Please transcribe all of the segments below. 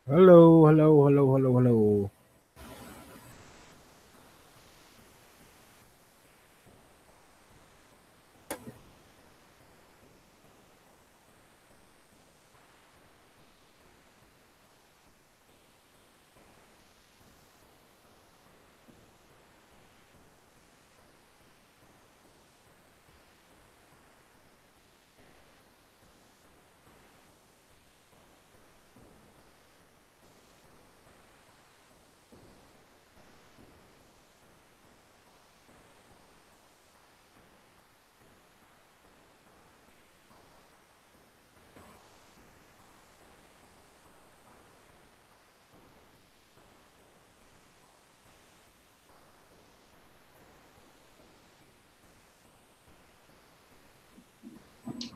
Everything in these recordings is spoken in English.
Hello, hello, hello, hello, hello.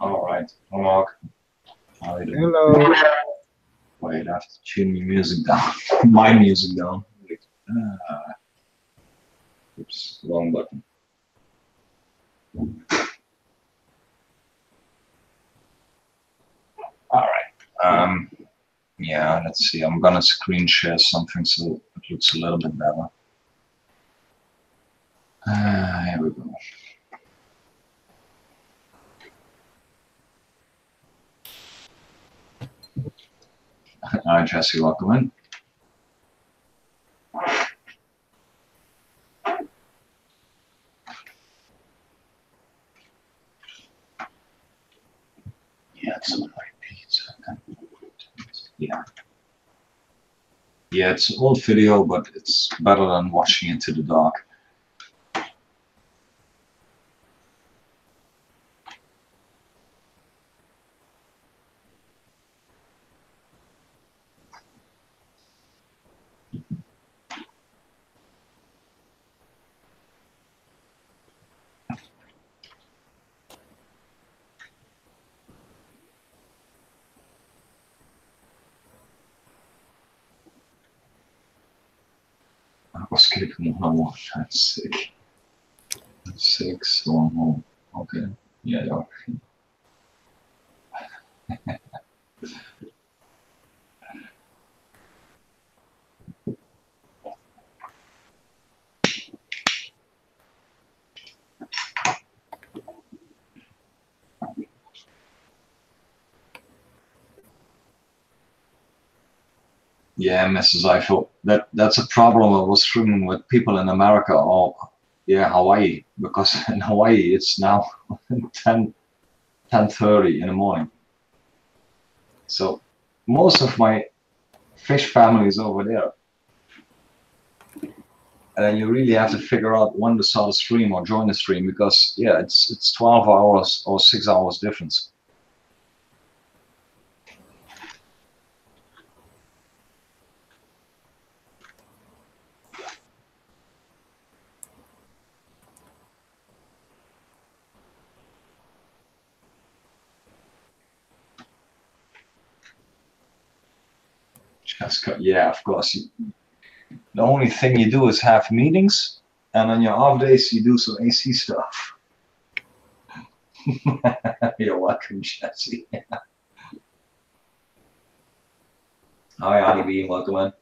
All right. Hello, Mark. How are you doing? Hello. Wait, I have to tune your music down. My music down. Wait. Oops, wrong button. All right. Yeah, let's see. I'm gonna screen share something so it looks a little bit better. Here we go. All right, Jesse, welcome in. Yeah, it's on my pizza. Yeah. Yeah, it's old video, but it's better than watching it to the dark. I was skipping one. That's sick. 6 one more. Okay. Yeah, yeah. Yeah, Mrs. Eiffel. That's a problem I was streaming with people in America or yeah, Hawaii. Because in Hawaii it's now 10:30 in the morning. So most of my fish family is over there. And then you really have to figure out when to start a stream or join a stream because yeah, it's 12 hours or 6 hours difference. Jessica, yeah, of course. The only thing you do is have meetings, and on your off days you do some AC stuff. You're welcome, Jesse. Hi, Honeybee, welcome in.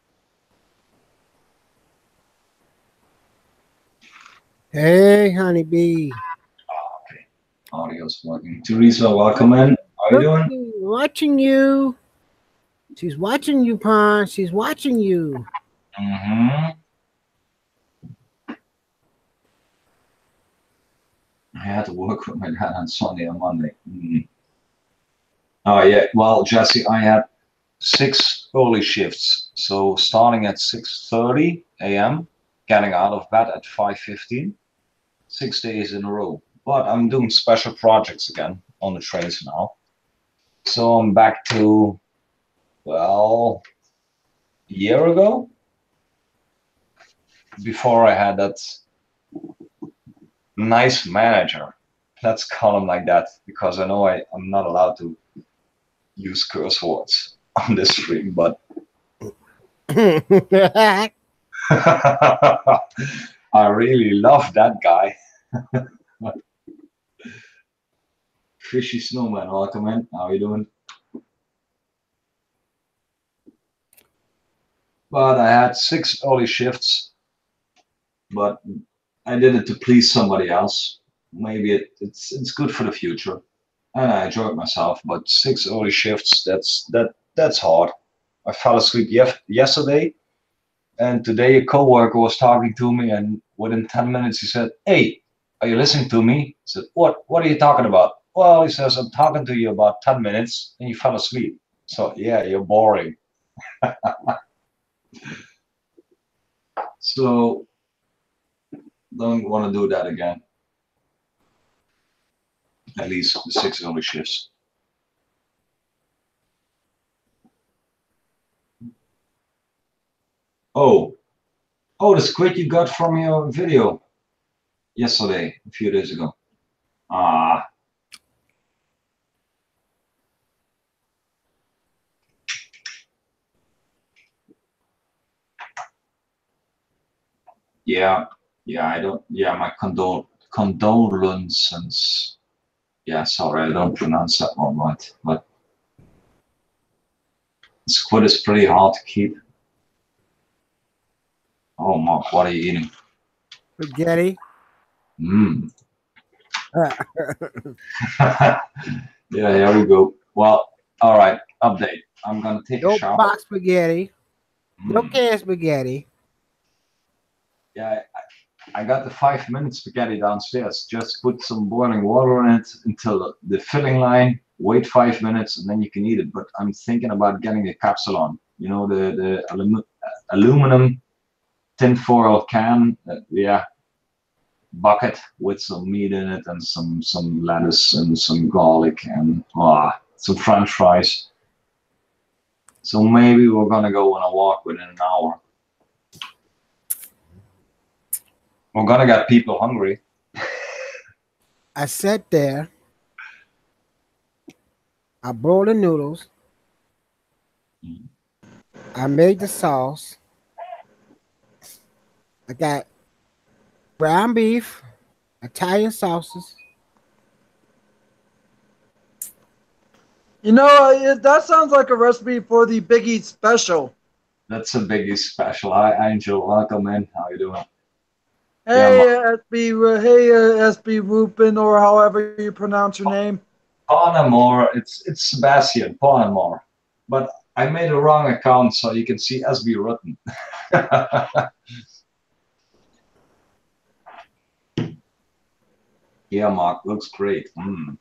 Hey, honeybee. Okay, audio's working. Teresa, welcome in. How you Look, doing? watching you. She's watching you, Pa. She's watching you. Mm-hmm. I had to work with my dad on Sunday and Monday. Mm. Oh yeah, well, Jesse, I had 6 early shifts. So starting at 6:30 a.m., getting out of bed at 5:15, 6 days in a row. But I'm doing special projects again on the trains now. So I'm back to, well, a year ago, before I had that nice manager. Let's call him like that because I know I'm not allowed to use curse words on this stream, but I really love that guy. Fishy Snowman, welcome in. How are you doing? but I had 6 early shifts, but I did it to please somebody else. Maybe it's good for the future, and I enjoyed myself. But 6 early shifts, that's hard. I fell asleep yesterday, and today a coworker was talking to me, and within 10 minutes he said, "Hey, are you listening to me?" I said, What are you talking about?" "Well," he says, "I'm talking to you about 10 minutes, and you fell asleep." So yeah, you're boring. So don't want to do that again. At least the 6 early shifts. Oh, the squid you got from your video yesterday, a few days ago. Ah, yeah, I don't. Yeah, my condolences. Yeah, sorry, I don't pronounce that one right. But squid is pretty hard to keep. Oh, Mark, what are you eating? Spaghetti. Mmm. Yeah, here we go. Well, all right, update. I'm gonna take a No shower. box spaghetti. No Mm. canned spaghetti. Yeah, I got the 5-minute spaghetti downstairs. Just put some boiling water in it until the filling line. Wait 5 minutes and then you can eat it. But I'm thinking about getting a capsulon. You know, the aluminum tinfoil can. Yeah, bucket with some meat in it and some lettuce and some garlic and some French fries. So maybe we're gonna go on a walk within an hour. We're gonna get people hungry. I sat there. I boiled the noodles. I made the sauce. I got ground beef, Italian sauces. You know, that sounds like a recipe for the Biggie special. That's a biggie special. Hi, Angel. Welcome in. How you doing? Hey, Yeah, SB Rupin, or however you pronounce your name. Panemore. It's Sebastian Panemore. But I made a wrong account, so you can see SB Rutten. Yeah, Mark, looks great. Mm.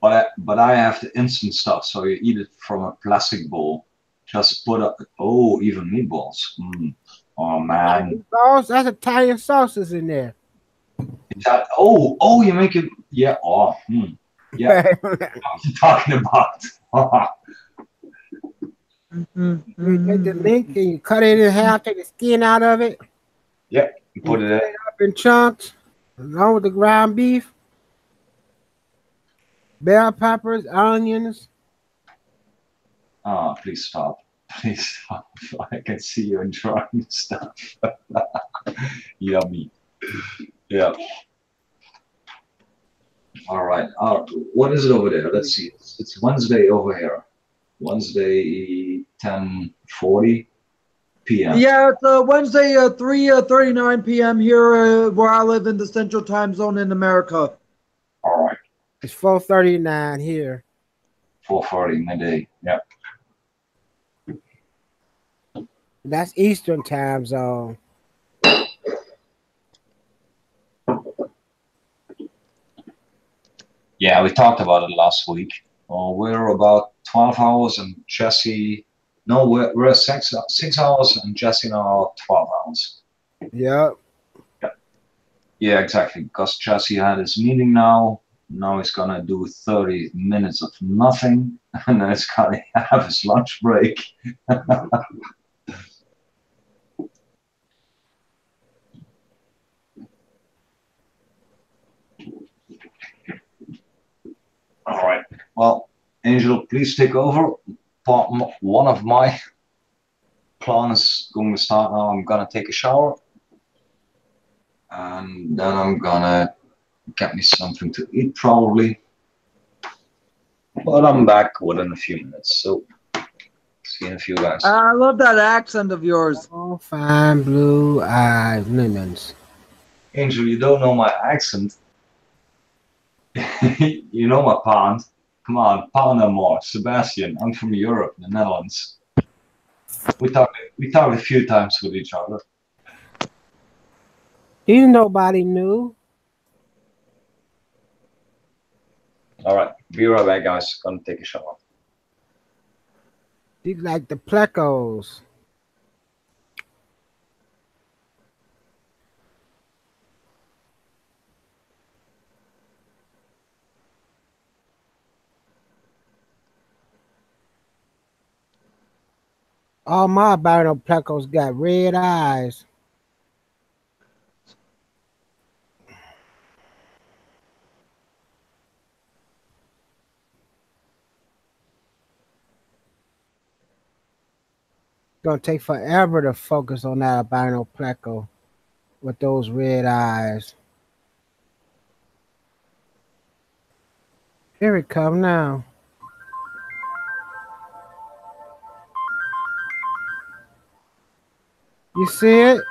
But I have the instant stuff, so you eat it from a plastic bowl. Just put up. Oh, even meatballs. Mm. Oh man. Sauce, that's Italian sauces in there. Oh, you make it. Yeah. Oh. Hmm. Yeah. What are you talking about? You take the link and you cut it in half, take the skin out of it. Yeah. You put it in. Up in chunks, along with the ground beef, bell peppers, onions. Oh, please stop. Please stop. I can see you enjoying stuff. Yummy. Yeah. All right. What is it over there? Let's see. It's Wednesday over here. Wednesday, 10:40 p.m. Yeah, it's Wednesday, 3:39 p.m. here where I live in the Central Time Zone in America. All right. It's 4:39 here. 4:40 midday. Yeah. That's Eastern Time Zone. Yeah, we talked about it last week. We're about 12 hours and Jesse. No, we're 6 hours and Jesse now 12 hours. Yep. Yeah, exactly. Because Jesse had his meeting now. Now he's gonna do 30 minutes of nothing, and then he's gonna have his lunch break. All right. Well, Angel, please take over. One of my plans is going to start now. I'm gonna take a shower, and then I'm gonna get me something to eat probably. But I'm back within a few minutes. So See you in a few, guys. I love that accent of yours. Oh, fine blue eyes, lemons. Angel, you don't know my accent. You know my pond. Come on, Panama, Sebastian. I'm from Europe, the Netherlands. We talked a few times with each other. You nobody knew. All right, be right back, guys. Gonna take a shower. You like the plecos. All my albino plecos got red eyes. Gonna take forever to focus on that albino pleco with those red eyes. Here it come now. You see it?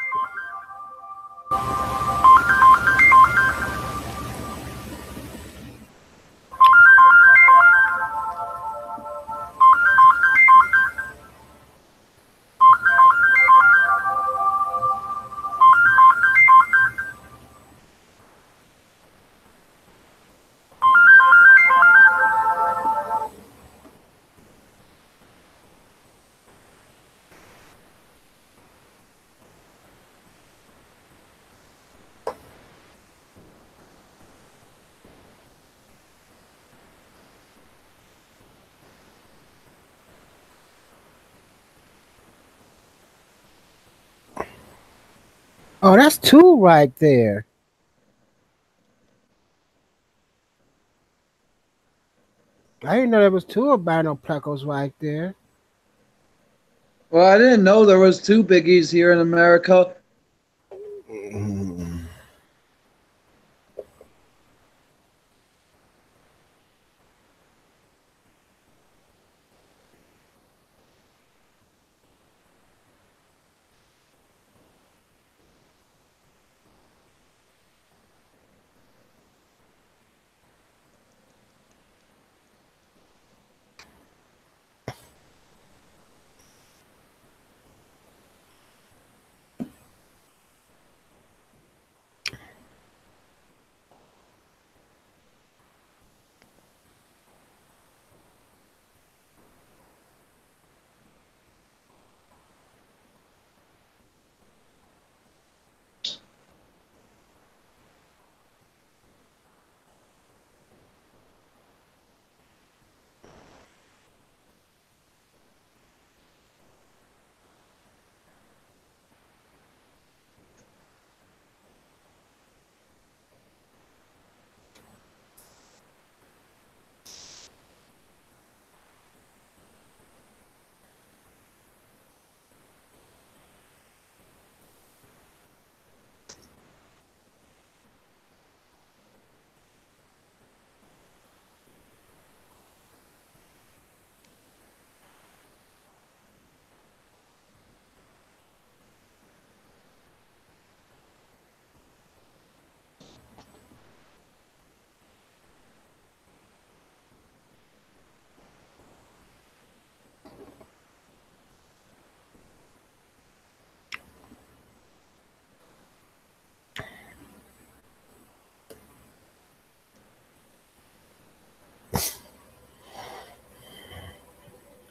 Oh, that's two right there. I didn't know there was two albino plecos right there. Well, I didn't know there was two biggies here in America.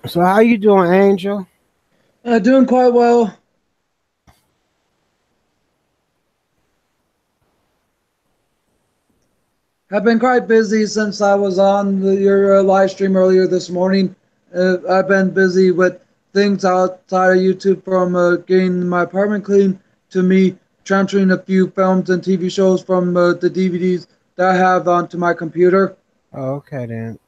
So how you doing, Angel? Doing quite well. I've been quite busy since I was on your live stream earlier this morning. I've been busy with things outside of YouTube, from getting my apartment clean to me transferring a few films and TV shows from the DVDs that I have onto my computer. Oh, okay then.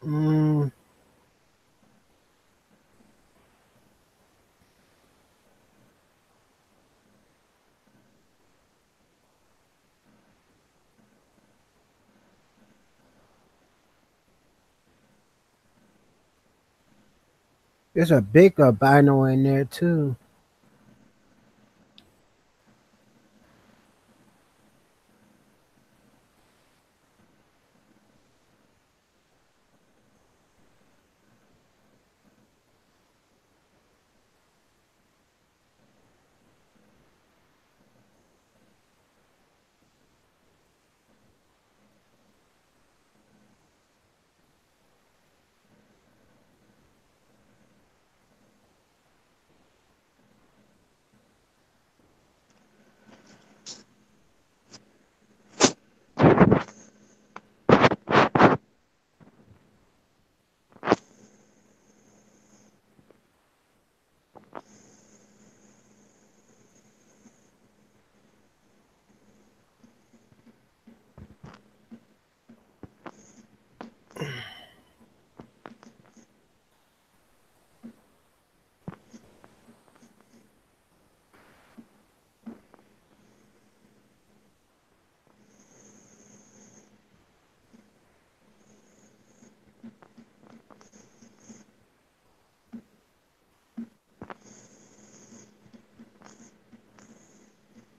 Mm, there's a big albino in there too.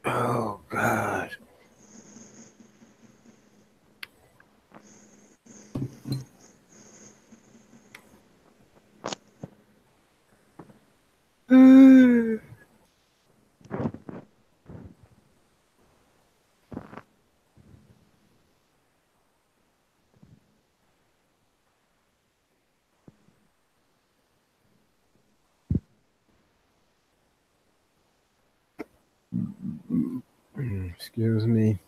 Oh God. Excuse me.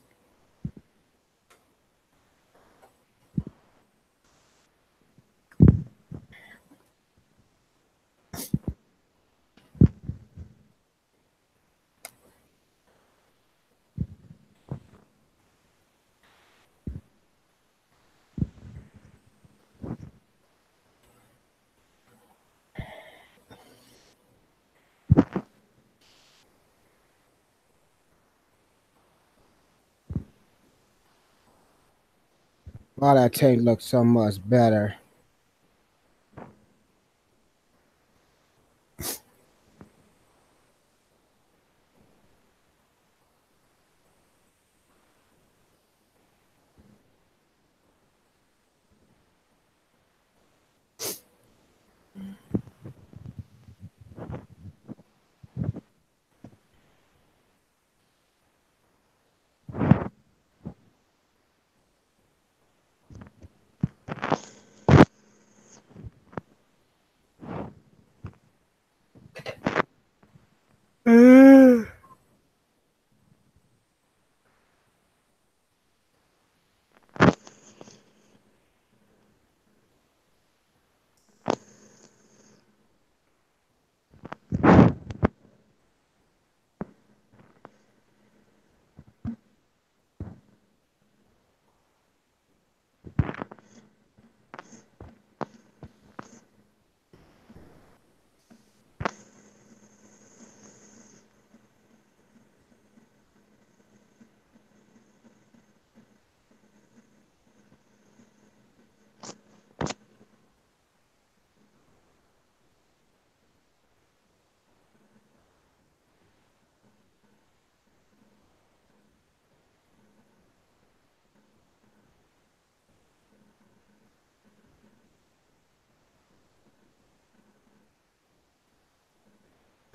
Why that tape looks so much better?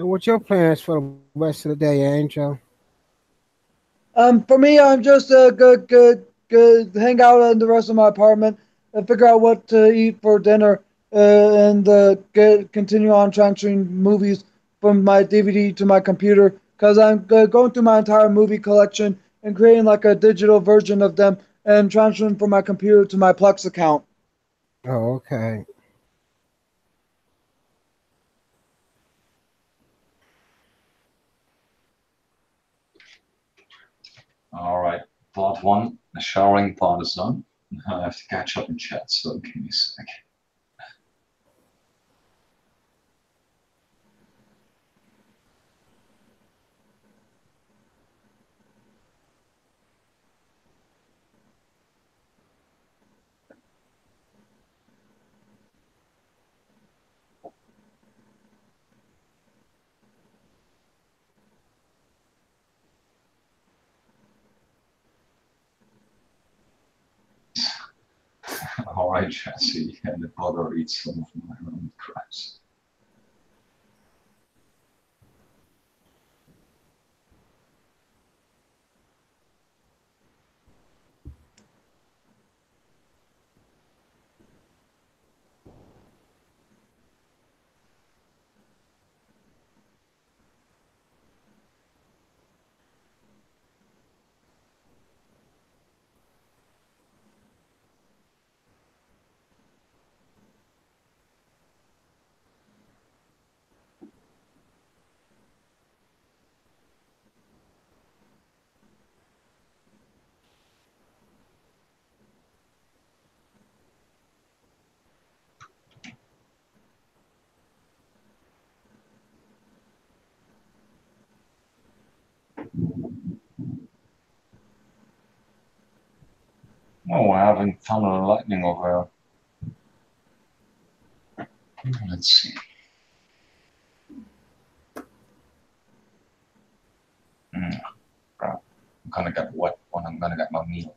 So, what's your plans for the rest of the day, Angel? For me, I'm just good. Hang out in the rest of my apartment and figure out what to eat for dinner, and continue on transferring movies from my DVD to my computer because I'm going through my entire movie collection and creating like a digital version of them and transferring from my computer to my Plex account. Oh, okay. All right. Part one, the showering part is done. I have to catch up in chat, so give me a sec. All right, Jesse, and the butter eats some of my own crabs. Oh, we're having thunder and lightning over here. Let's see. Crap. I'm gonna get wet when I'm gonna get my meal.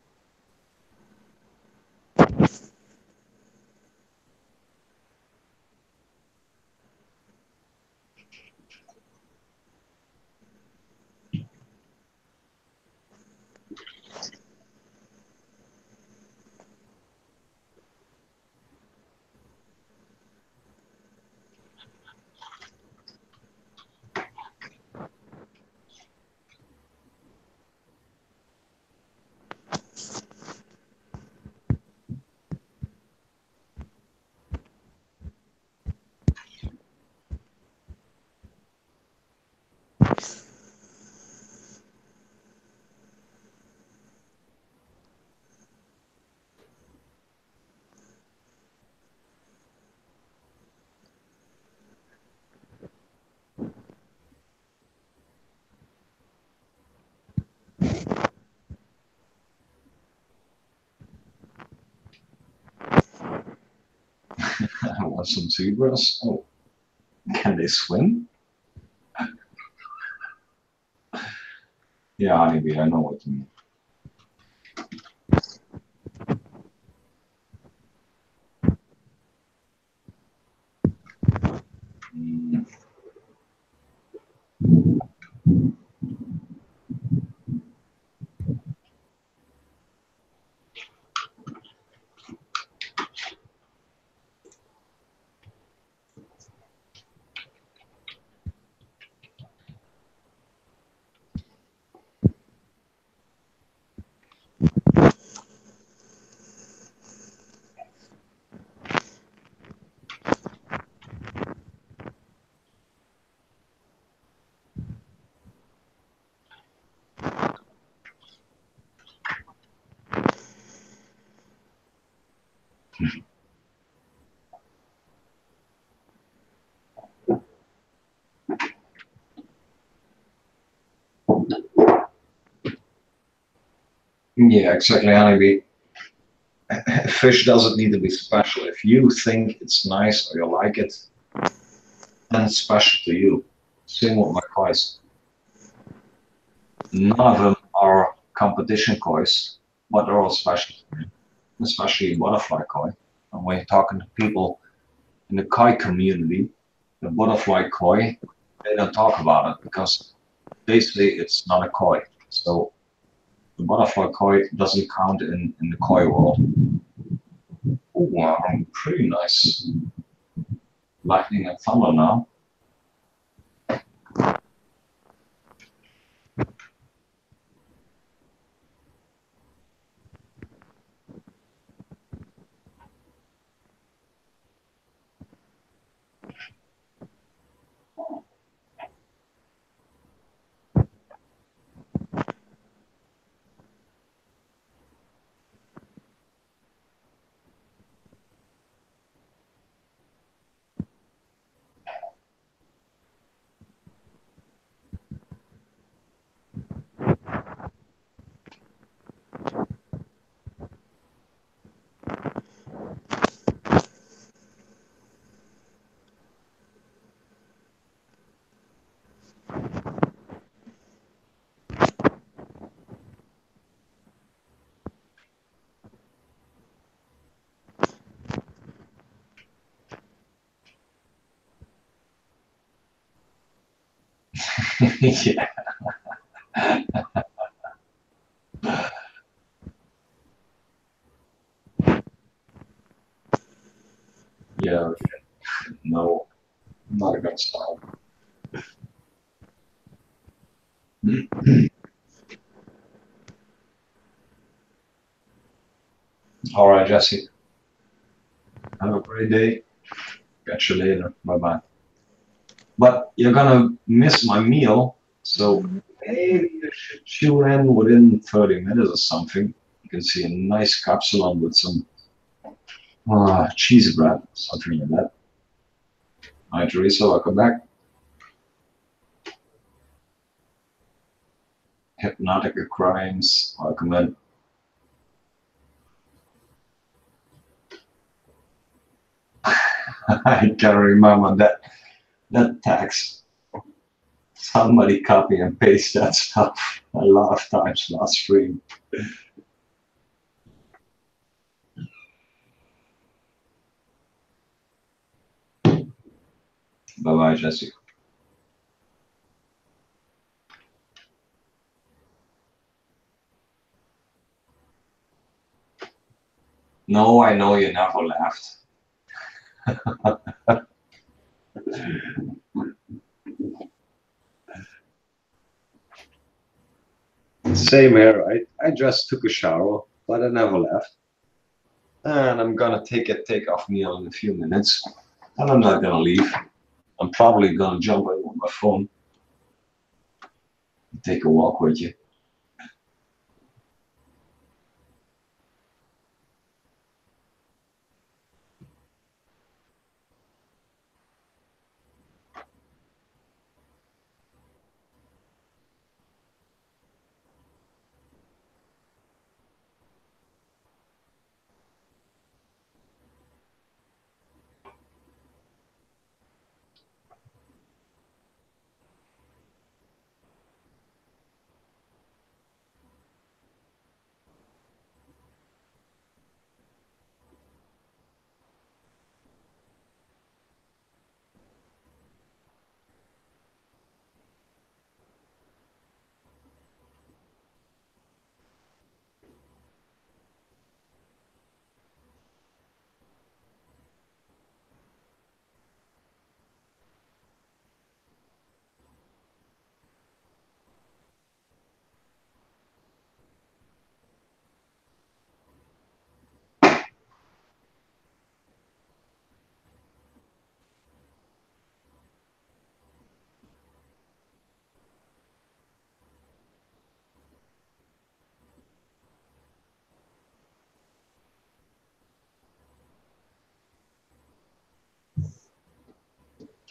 I want some zebras. Oh, can they swim? Yeah, honeybee, I know what you mean. Mm. Yeah, exactly, honeybee. Fish doesn't need to be special. If you think it's nice or you like it, then it's special to you. Same with my kois. None of them are competition kois, but they're all special to me, especially butterfly koi. And when you're talking to people in the koi community, the butterfly koi, they don't talk about it because they say it's not a koi. So the butterfly koi doesn't count in the koi world. Oh, wow, pretty nice. Lightning and thunder now. Yeah. Yeah. No, I'm not gonna stop. All right, Jesse. Have a great day. Catch you later. Bye bye. But you're gonna miss my meal, so maybe you should tune in within 30 minutes or something. You can see a nice capsule with some cheese bread, something like that. Hi, Teresa. Welcome back. Hypnotic Crimes. Welcome in. I can remember that text. Somebody copy and paste that stuff a lot of times last stream. Bye bye, Jesse. No, I know you never left. Same here, right? I just took a shower, but I never left. And I'm gonna take a takeoff meal in a few minutes. And I'm not gonna leave. I'm probably gonna jump in on my phone. Take a walk with you.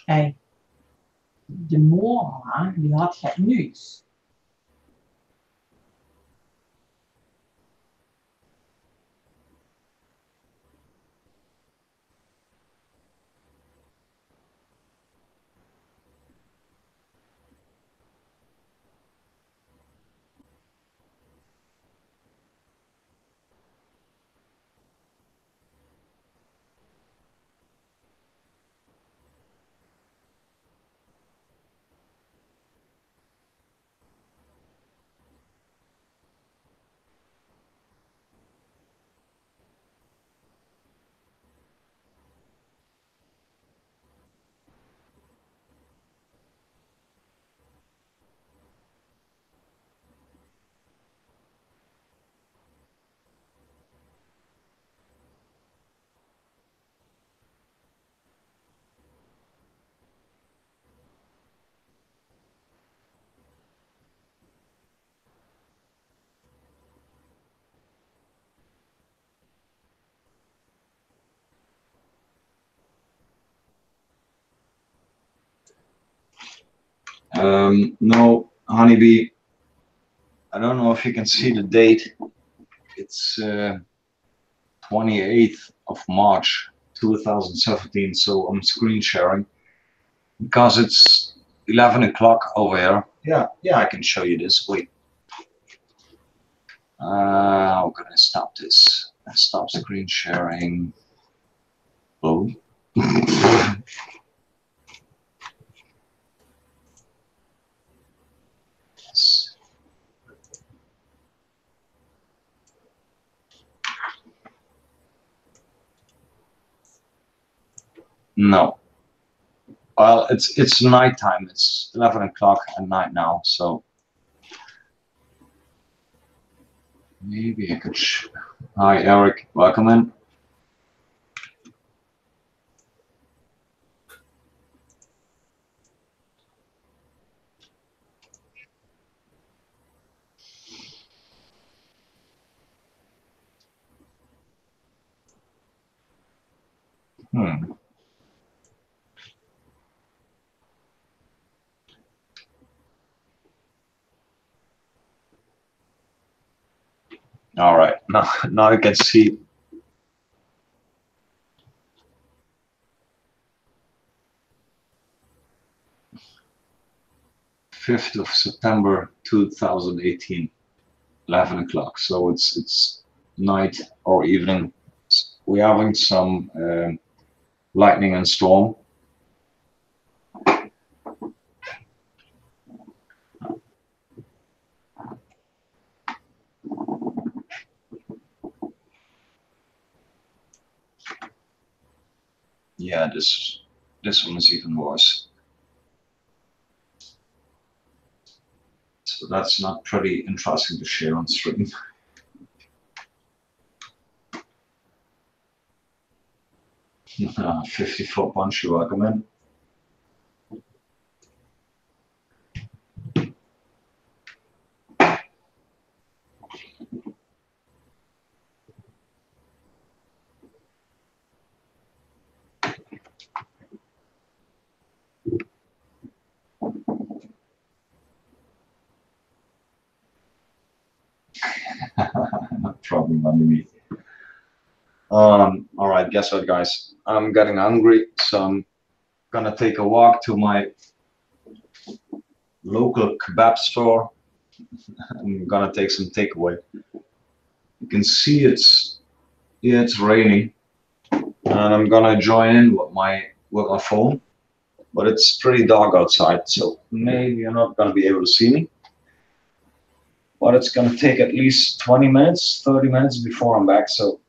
Kijk, de Mora, die had het nieuws. No, Honeybee, I don't know if you can see the date. It's 28th of March 2017, so I'm screen sharing because it's 11 o'clock over here. Yeah, I can show you this. Wait. How can I stop this? Stop screen sharing. Oh. No. Well, it's nighttime. It's 11 o'clock at night now, so maybe I could. Hi, Eric. Welcome in. Hmm. All right. Now you can see. 5th of September 2018, 11 o'clock. So it's night or evening. We're having some lightning and storm. Yeah, this one is even worse. So that's not pretty interesting to share on stream. Uh, 50-foot bunch, you're welcome in. No problem underneath. All right, guess what, guys? I'm getting hungry, so I'm gonna take a walk to my local kebab store. I'm gonna take some takeaway. You can see it's raining, and I'm gonna join in with my phone, but it's pretty dark outside, so maybe you're not gonna be able to see me. But it's gonna take at least 20 minutes, 30 minutes before I'm back, so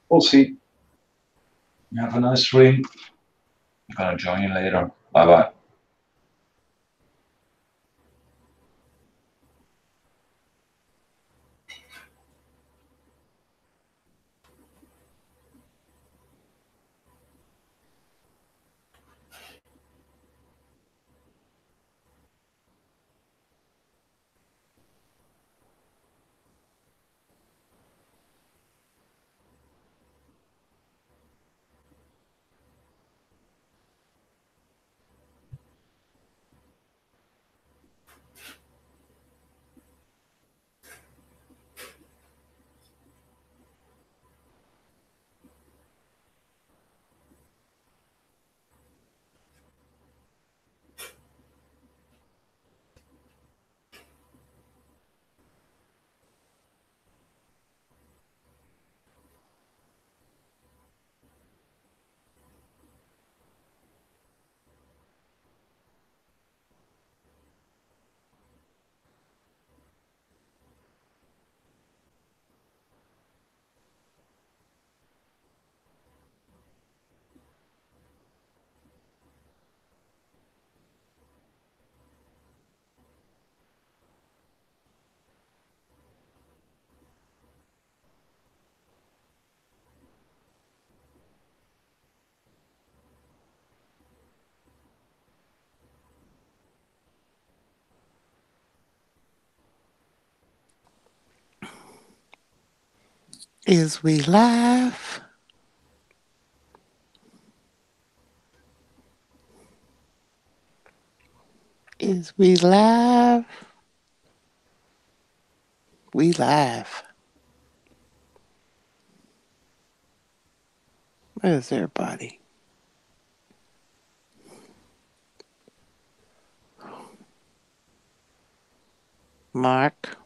we'll see. Have a nice stream. I'm gonna join you later. Bye bye. Is we live? Is we live? We live. Where's everybody? Mark.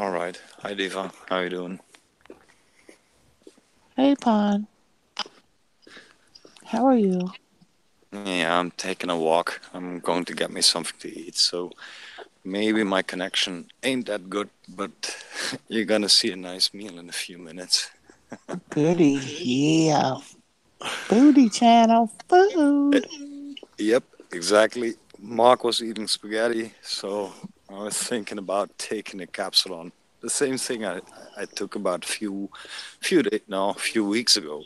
All right. Hi, Diva. How you doing? Hey, Pon. How are you? Yeah, I'm taking a walk. I'm going to get me something to eat. So maybe my connection ain't that good, but you're gonna see a nice meal in a few minutes. Goody. Yeah. Booty channel food. Yep, exactly. Mark was eating spaghetti, so I was thinking about taking a capsule on. The same thing I took about a few weeks ago.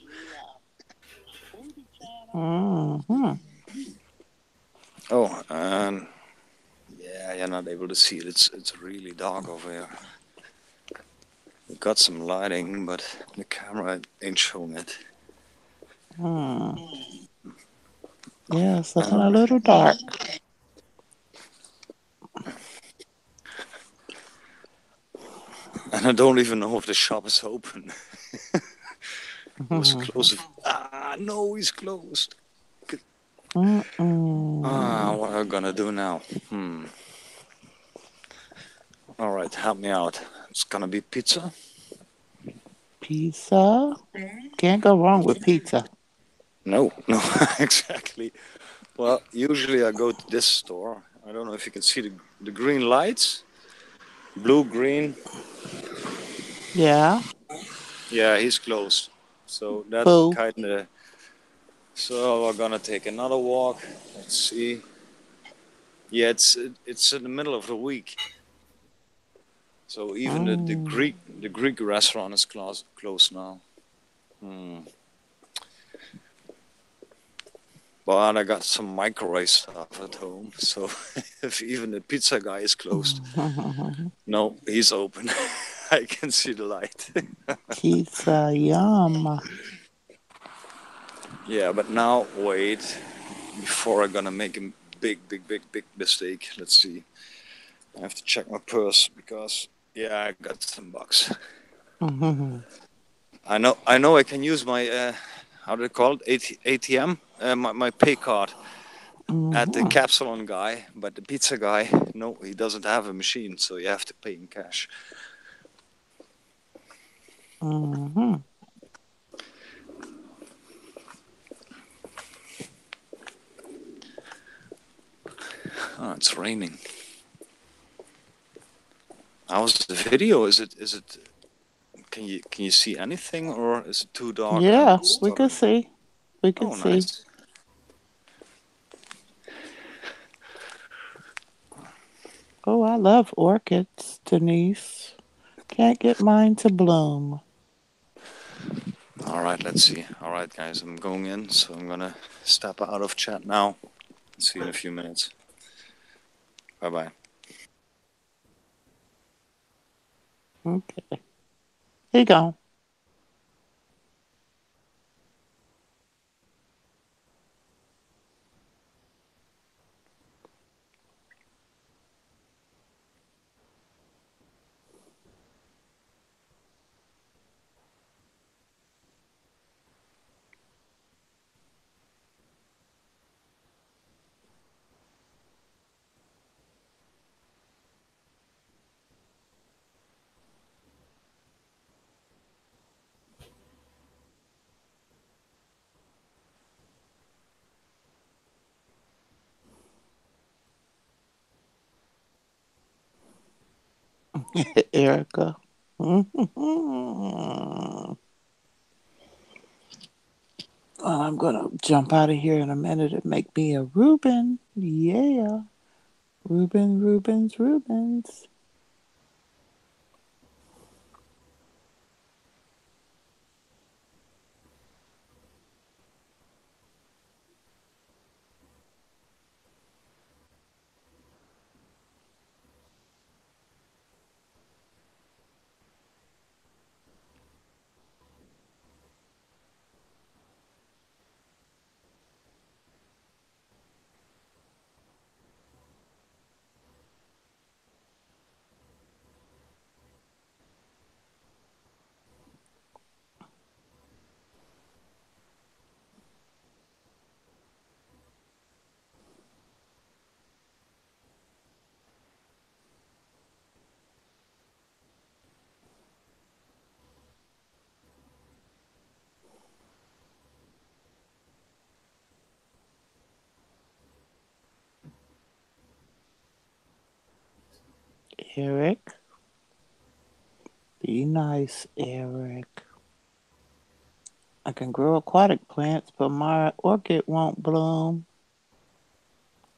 Mm-hmm. Oh, and yeah, you're not able to see it. It's really dark over here. We got some lighting, but the camera ain't showing it. Mm. Yeah, it's looking a Uh, little dark. and I don't even know if the shop is open. It was Mm-mm. closed. No, he's closed. Mm-mm. What am I gonna do now? All right, help me out. It's gonna be pizza? Pizza. Can't go wrong with pizza. No, no, exactly. Well, usually I go to this store. I don't know if you can see the green lights. Blue, green. Yeah. Yeah, he's closed. So that Boo. kind of. So we're gonna take another walk. Let's see. Yeah, it's in the middle of the week. So even Mm. the Greek restaurant is closed now. Hmm. But I got some microwave stuff at home, so if even the pizza guy is closed, no, he's open. I can see the light. Pizza. Yum. Yeah, but now wait, before I'm gonna make a big mistake. Let's see. I have to check my purse because yeah, I got some bucks. Mm-hmm. I know I can use my how do they call it? ATM, my pay card at the Mm-hmm. Capsalon guy, but the pizza guy, no, he doesn't have a machine, so you have to pay in cash. Mm-hmm. Oh, it's raining. How's the video? Is it? Can you see anything, or is it too dark and Yeah, we could stuttering? see. We could Oh, see. nice. Oh, I love orchids, Denise. Can't get mine to bloom. All right, let's see. All right, guys, I'm going in, so I'm gonna step out of chat now. See you in a few minutes. Bye bye. Okay. Here you go. Erica. I'm gonna jump out of here in a minute and make me a Reuben. Yeah. Rubens. Eric. Be nice, Eric. I can grow aquatic plants, but my orchid won't bloom.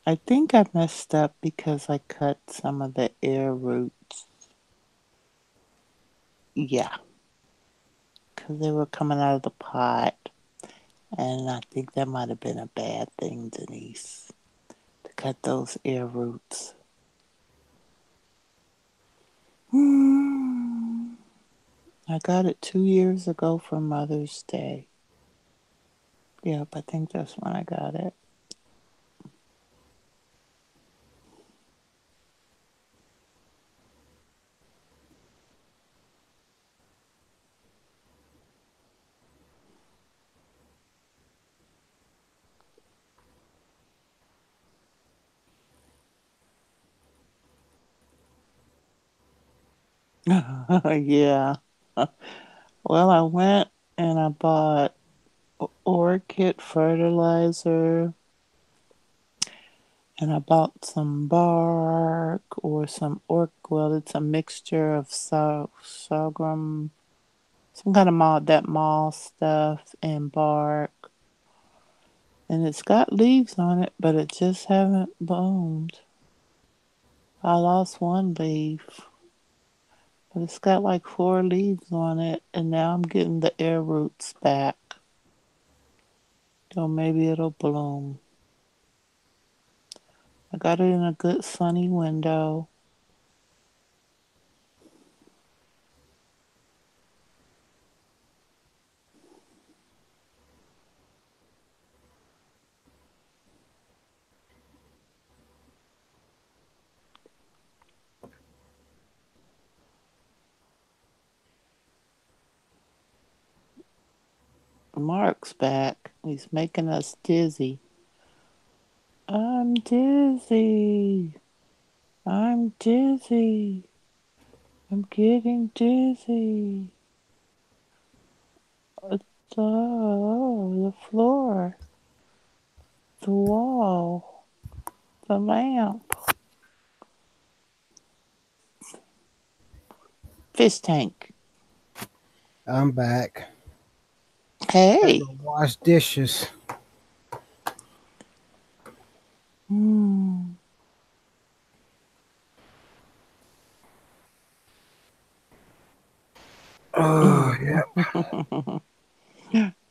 I think I messed up because I cut some of the air roots. Yeah, because they were coming out of the pot. And I think that might have been a bad thing, Denise, to cut those air roots. I got it 2 years ago for Mother's Day. Yep, I think that's when I got it. Yeah. Well, I went and I bought orchid fertilizer and I bought some bark or some well, it's a mixture of sorghum, some kind of moss stuff and bark. And it's got leaves on it, but it just haven't bloomed. I lost one leaf. But it's got like 4 leaves on it, and now I'm getting the air roots back. So maybe it'll bloom. I got it in a good sunny window. Mark's back. He's making us dizzy. I'm dizzy. I'm dizzy. I'm getting dizzy. The floor. The wall. The lamp. Fish tank. I'm back. Hey. Wash dishes. Oh, yeah.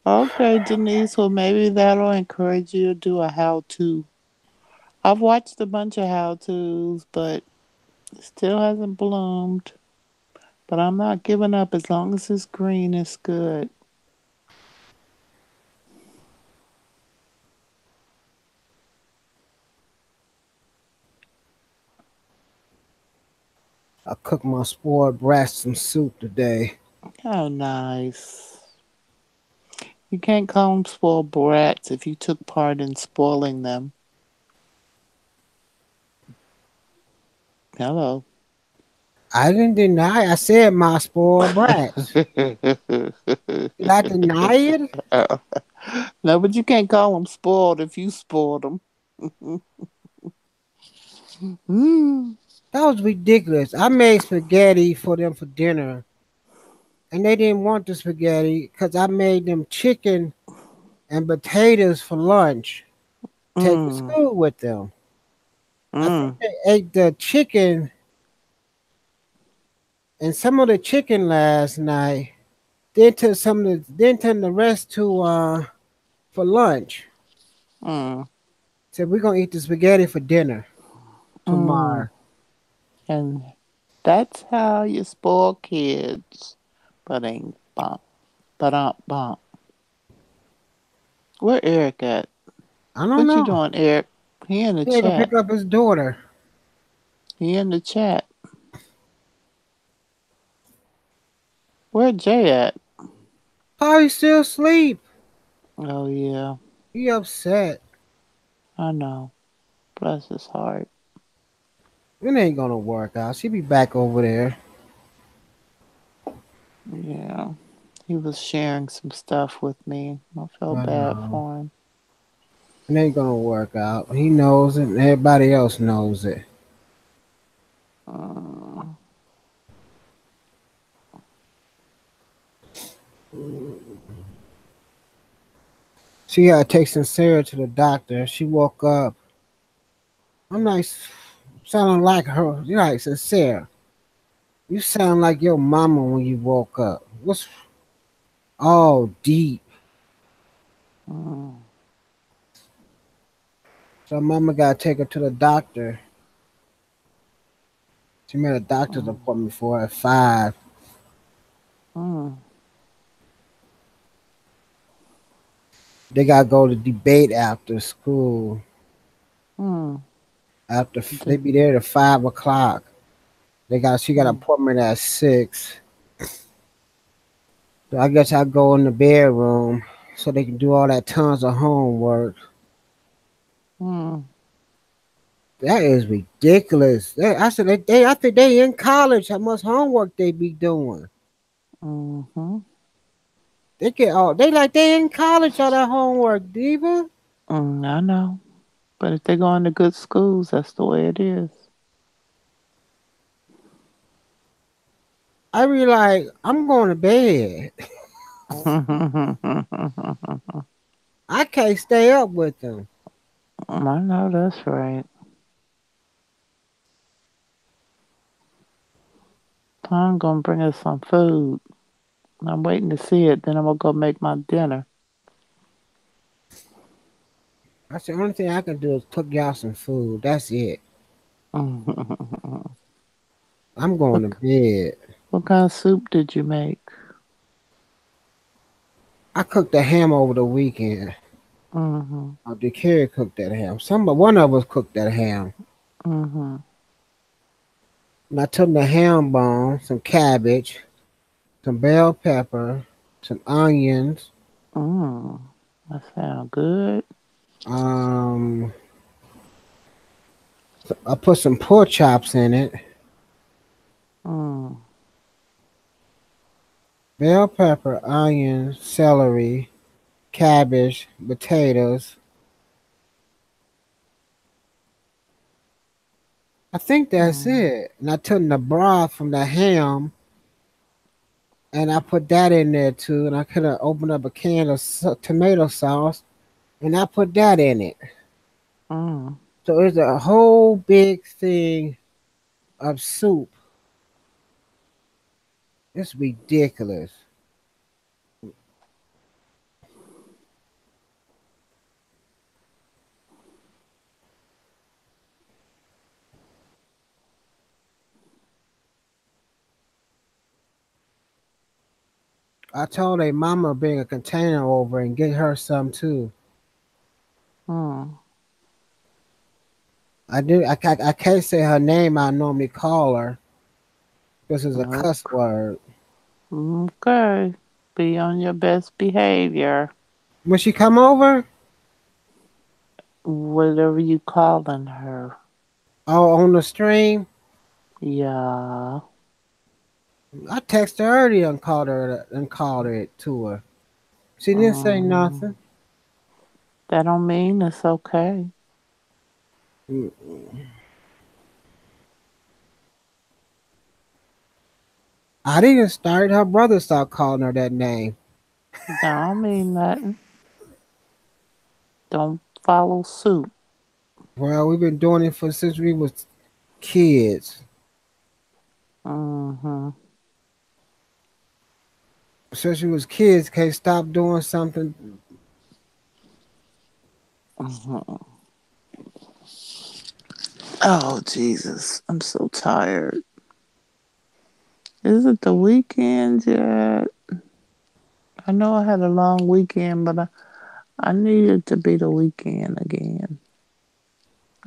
Okay, Denise. Well, maybe that'll encourage you to do a how-to. I've watched a bunch of how-tos, but it still hasn't bloomed. But I'm not giving up as long as it's green. It's good. I cooked my spoiled brat some soup today. Oh, nice. You can't call them spoiled brats if you took part in spoiling them. Hello. I didn't deny. I said my spoiled brats. Did I deny it? No, but you can't call them spoiled if you spoiled them. That was ridiculous. I made spaghetti for them for dinner, and they didn't want the spaghetti because I made them chicken and potatoes for lunch. Take to school with them. I think they ate the chicken and some of the chicken last night. Then took turn the rest to for lunch. Said we're gonna eat the spaghetti for dinner tomorrow. And that's how you spoil kids. But ain't bump. Bump. Where Eric at? I don't know. What you doing, Eric? He in the He had to chat. pick up his daughter. He in the chat. Where Jay at? Probably still asleep. Oh yeah. He upset. I know. Bless his heart. It ain't gonna work out. She'll be back over there. Yeah. He was sharing some stuff with me. I felt bad for him. It ain't gonna work out. He knows it, and everybody else knows it. I She had to take Sincere to the doctor. She woke up. I'm like, sounding like her. You're like, Sincere, you sound like your mama when you woke up. What's all deep? Mm. So mama got to take her to the doctor. She made a doctor's Mm. appointment for her at 5. Mm. They got to go to debate after school. Mm. After they be there at 5 o'clock. She got an Mm. appointment at 6. So I guess I go in the bedroom so they can do all that tons of homework. Mm. That is ridiculous. I said I think they in college. How much homework they be doing? Mm-hmm. They in college all that homework, Diva. I know. But if they're going to good schools, that's the way it is. I be like, I'm going to bed. I can't stay up with them. I know that's right. I'm gonna bring us some food. I'm waiting to see it. Then I'm gonna go make my dinner. I said, the only thing I can do is cook y'all some food. That's it. what, I'm going to bed. what kind of soup did you make? I cooked the ham over the weekend. Mm-hmm. The Carrie cooked that ham. One of us cooked that ham. Mm-hmm. And I took the ham bone, some cabbage, some bell pepper, some onions. Mm. That sounds good. Um, I put some pork chops in it. Mm. Bell pepper, onions, celery, cabbage, potatoes. I think that's Mm. it. And I took the broth from the ham and I put that in there too. And I could have opened up a can of tomato sauce and I put that in it. Mm. So it's a whole big thing of soup. It's ridiculous. I told a mama to bring a container over and get her some too. Mm. I do. I can't say her name. I normally call her. This is a cuss word. Okay. Be on your best behavior. When she come over, Whatever you calling her. oh, on the stream, Yeah. I texted her earlier and called it to her. She didn't say Mm. nothing. That don't mean it's okay. I didn't start. Her brother started calling her that name. That don't mean nothing. Don't follow suit. Well, we've been doing it for since we was kids. Mm-hmm. Since we was kids, can't stop doing something. Mm-hmm. Oh, Jesus. I'm so tired. Is it the weekend yet? I know I had a long weekend, but I need it to be the weekend again.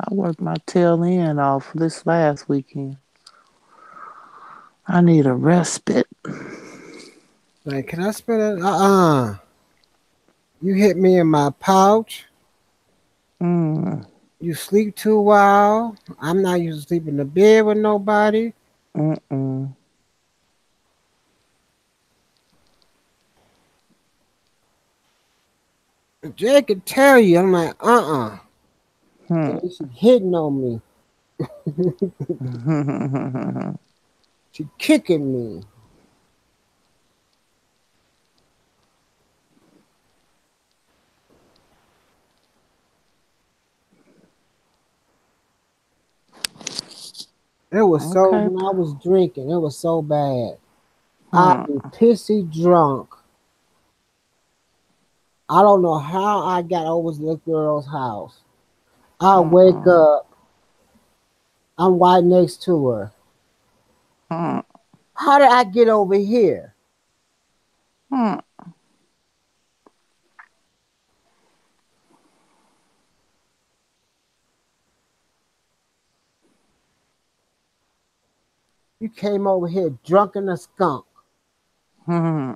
I worked my tail end off this last weekend. I need a respite. Like, can I spend it? You hit me in my pouch. Mm. You sleep too well. I'm not used to sleeping in the bed with nobody. Mm-mm. Jay could tell you. I'm like, Hmm. She hitting on me. She kicking me. It was so Okay. when I was drinking, it was so bad. I'd Hmm. be pissy drunk. I don't know how I got over to this girl's house. I wake Hmm. up, I'm right next to her. Hmm. How did I get over here? Hmm. You came over here drunk in a skunk. Hmm.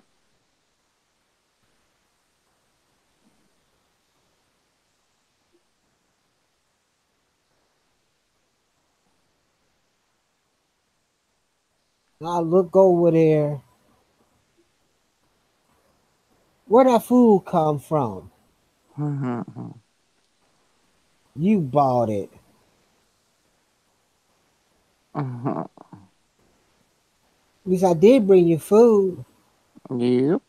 I look over there. Where that food come from? Hmm. You bought it. Hmm. At least I did bring you food. Yep.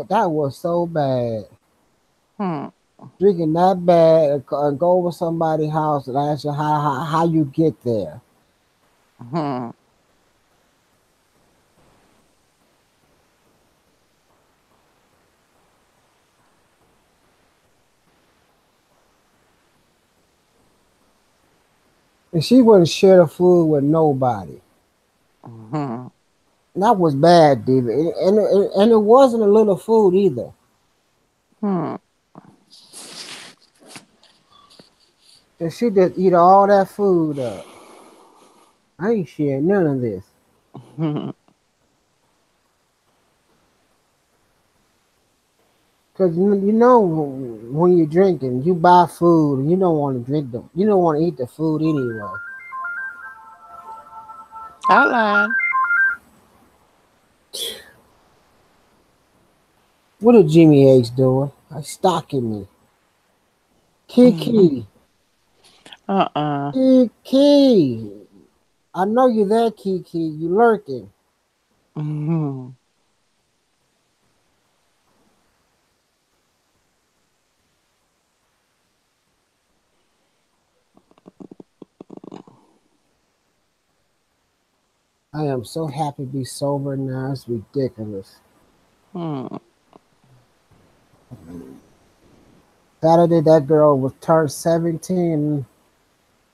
That was so bad. Hmm. Drinking that bad and go over somebody's house and ask you how you get there. Hmm. And she wouldn't share the food with nobody. Hmm. That was bad, David. And it wasn't a little food either. Hmm. And she just eat all that food up. I ain't sharing none of this. Hmm. Cause you know when you're drinking, you buy food and you don't want to drink them. You don't want to eat the food anyway. Outline. What is Jimmy H doing? He's stalking me. Kiki, Uh-uh. Kiki. I know you're there, Kiki. You lurking. Hmm. I am so happy to be sober now. It's ridiculous. Hmm. Saturday, that girl was turned 17,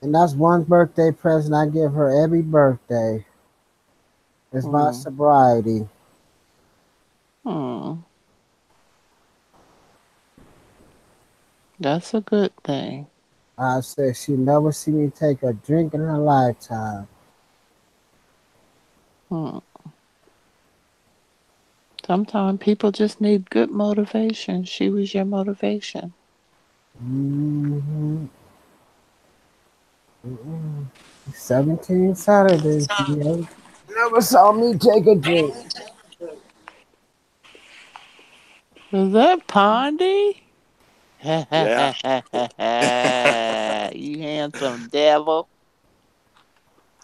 and that's one birthday present I give her every birthday. It's my Hmm. sobriety. Hmm. That's a good thing. I said she never see me take a drink in her lifetime. Hmm. Sometimes people just need good motivation. She was your motivation. Mm-hmm. Mm-mm. 17 Saturdays, yeah. Never saw me take a drink. Is that Pondy? Yeah. You handsome devil.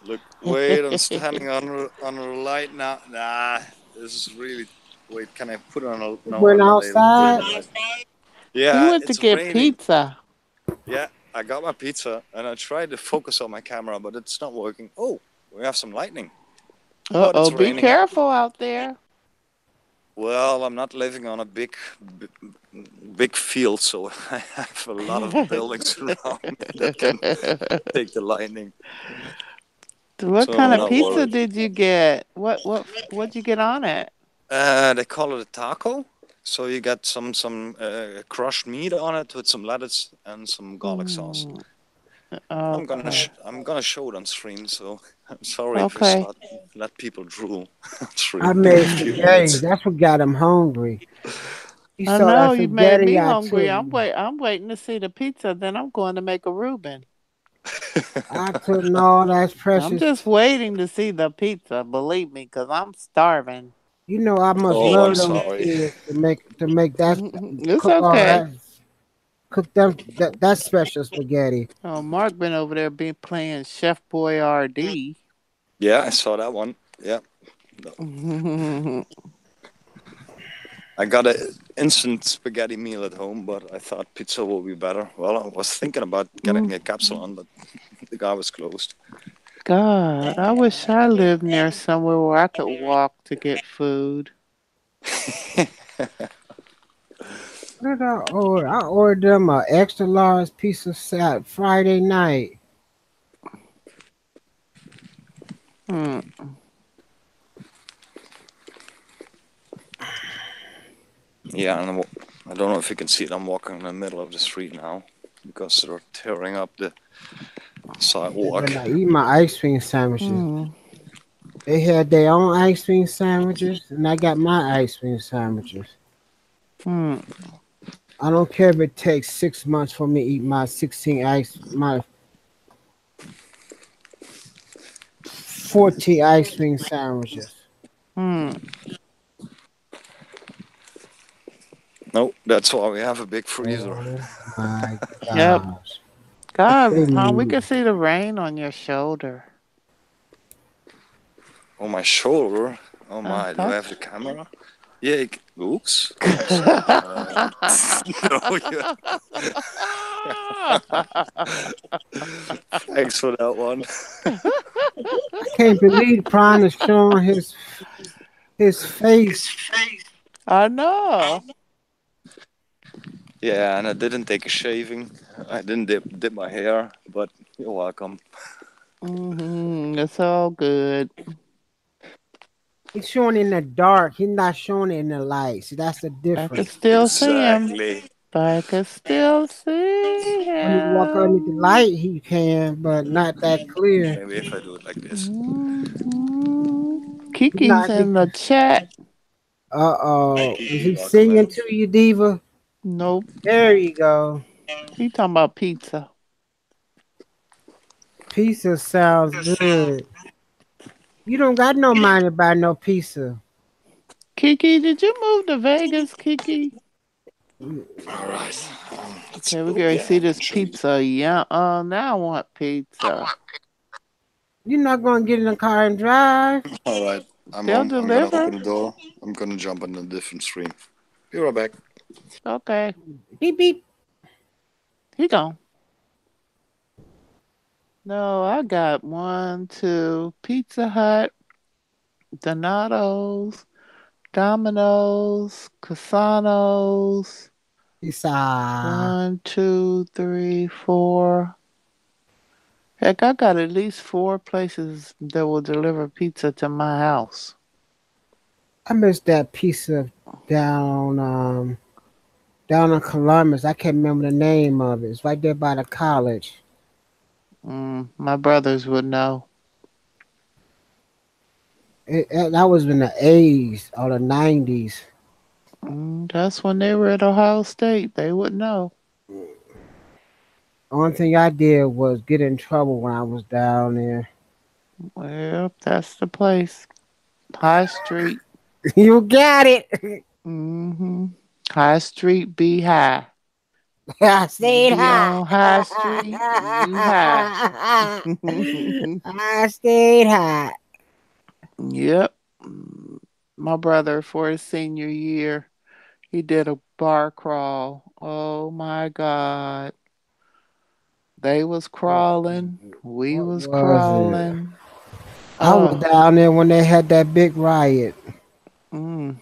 Look, wait, I'm standing under a light now. Nah, this is really. Wait, can I put on a no Went on a little dim outside. light? He Yeah, went to it's get raining. pizza. Yeah, I got my pizza and I tried to focus on my camera, but it's not working. Oh, we have some lightning, but Uh-oh, it's be raining. careful out there. Well, I'm not living on a big field, so I have a lot of buildings around me that can take the lightning. What So kind I'm of not pizza worried. did you get? What'd you get on it? They call it a taco. So you got some crushed meat on it with some lettuce and some garlic sauce. Mm, okay. I'm gonna show it on stream. So I'm sorry if I Okay. start let people drool. It's really I been a made few spaghetti. minutes. That's what got him hungry. He I saw that know you made spaghetti me I hungry. took. I'm waiting to see the pizza. Then I'm going to make a Reuben. I took all that I'm precious. just waiting to see the pizza. Believe me, cause I'm starving. You know I must Oh, I'm love them sorry. kids to make that It's cook all okay. that cook that special spaghetti. Oh, Mark been over there been playing Chef Boyardee. Yeah, I saw that one. Yeah. I got an instant spaghetti meal at home, but I thought pizza would be better. Well, I was thinking about getting a capsule, but the guy was closed. God, I wish I lived near somewhere where I could walk to get food. What did I order? I ordered them an extra large piece of salad Friday night. Hmm. Yeah, and I don't know if you can see it. I'm walking in the middle of the street now because they're tearing up the sidewalk. When I eat my ice cream sandwiches, Hmm. they had their own ice cream sandwiches, and I got my ice cream sandwiches. Hmm. I don't care if it takes 6 months for me to eat my 14 ice cream sandwiches. Hmm. No, that's why we have a big freezer. Oh my Yep. gosh. God, Tom, we can see the rain on your shoulder. On my shoulder. Oh my, do I have the camera? Yeah, oops. No, yeah. Thanks for that one. I can't believe Prime is showing his face. I know. Yeah, and I didn't take a shaving. I didn't dip my hair, but you're welcome. It's all good. He's showing in the dark. He's not showing it in the light. See, that's the I can difference. still see him. Exactly. I can still see When he walk underneath the him. light, he can, but not that clear. Maybe if I do it like this. Kiki's Not in the chat. Is he singing to you, Diva? Nope. There you go. He talking about pizza. Pizza sounds good. You don't got no money to buy no pizza. Kiki, did you move to Vegas, Kiki? All right. Okay, we gotta see this pizza. Yeah. Now I want pizza. You're not gonna get in the car and drive. All right. I'm They'll on. I'm gonna deliver. open the door. I'm gonna jump on a different screen. Be right back. Okay. Beep beep. He gone. No, I got 1, 2, Pizza Hut, Donato's, Domino's, Casanos. Pizza. 1, 2, 3, 4. Heck, I got at least 4 places that will deliver pizza to my house. I miss that pizza down in Columbus. I can't remember the name of it. It's right there by the college. My brothers would know. That was in the 80s or the 90s. That's when they were at Ohio State. They would know. Only thing I did was get in trouble when I was down there. Well, that's the place. High Street. You got it. High Street, be high. I stayed Be high. on High Street, be high. I stayed high. Yep. My brother, for his senior year, he did a bar crawl. Oh my God. They was crawling. We What was was crawling. I was down there when they had that big riot. Mm.